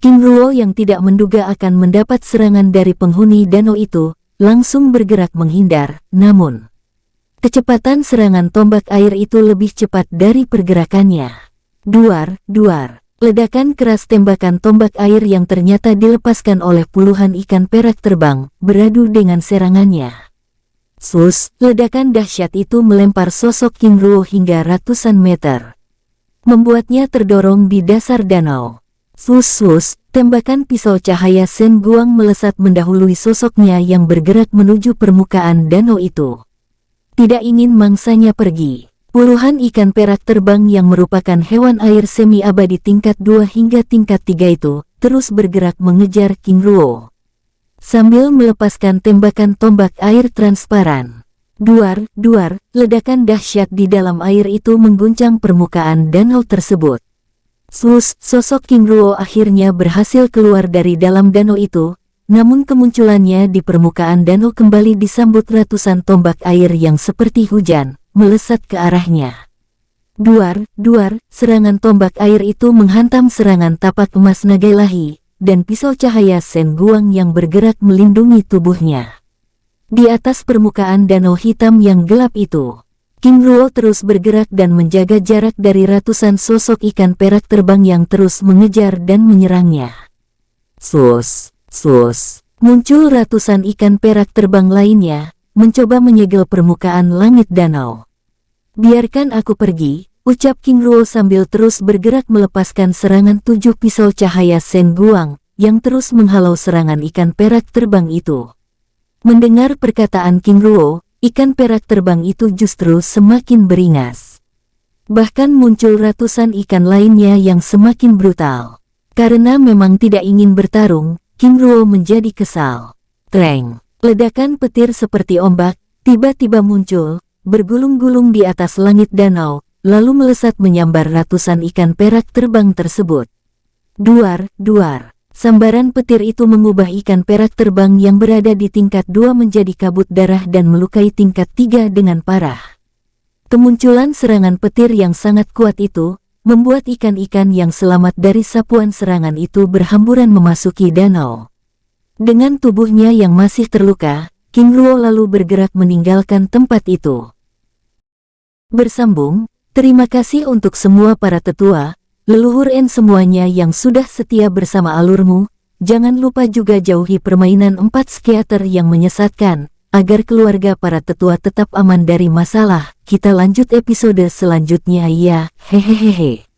King Ruo yang tidak menduga akan mendapat serangan dari penghuni danau itu, langsung bergerak menghindar, namun kecepatan serangan tombak air itu lebih cepat dari pergerakannya. Duar, duar. Ledakan keras tembakan tombak air yang ternyata dilepaskan oleh puluhan ikan perak terbang, beradu dengan serangannya. Sus, ledakan dahsyat itu melempar sosok King Ruo hingga ratusan meter, membuatnya terdorong di dasar danau. Sus, sus, tembakan pisau cahaya Shen Guang melesat mendahului sosoknya yang bergerak menuju permukaan danau itu. Tidak ingin mangsanya pergi, Puluhan ikan perak terbang yang merupakan hewan air semi-abadi tingkat 2 hingga tingkat 3 itu terus bergerak mengejar King Ruo. Sambil melepaskan tembakan tombak air transparan. Duar, duar, ledakan dahsyat di dalam air itu mengguncang permukaan danau tersebut. Sosok King Ruo akhirnya berhasil keluar dari dalam danau itu, namun kemunculannya di permukaan danau kembali disambut ratusan tombak air yang seperti hujan, melesat ke arahnya. Duar, duar, serangan tombak air itu menghantam serangan tapak emas naga ilahi, dan pisau cahaya Shen Guang yang bergerak melindungi tubuhnya. Di atas permukaan danau hitam yang gelap itu, King Ruo terus bergerak dan menjaga jarak dari ratusan sosok ikan perak terbang yang terus mengejar dan menyerangnya. Muncul ratusan ikan perak terbang lainnya, mencoba menyegel permukaan langit danau. Biarkan aku pergi, ucap King Ruo sambil terus bergerak melepaskan serangan 7 pisau cahaya Shen Guang, yang terus menghalau serangan ikan perak terbang itu. Mendengar perkataan King Ruo, ikan perak terbang itu justru semakin beringas. Bahkan muncul ratusan ikan lainnya yang semakin brutal. Karena memang tidak ingin bertarung, King Ruo menjadi kesal. Treng, ledakan petir seperti ombak, tiba-tiba muncul, bergulung-gulung di atas langit danau, lalu melesat menyambar ratusan ikan perak terbang tersebut. Duar, duar. Sambaran petir itu mengubah ikan perak terbang yang berada di tingkat 2 menjadi kabut darah dan melukai tingkat 3 dengan parah. Kemunculan serangan petir yang sangat kuat itu, membuat ikan-ikan yang selamat dari sapuan serangan itu berhamburan memasuki danau. Dengan tubuhnya yang masih terluka, King Ruo lalu bergerak meninggalkan tempat itu. Bersambung, terima kasih untuk semua para tetua, leluhur semuanya yang sudah setia bersama alurmu. Jangan lupa juga jauhi permainan 4 skater yang menyesatkan, agar keluarga para tetua tetap aman dari masalah. Kita lanjut episode selanjutnya ya, hehehehe.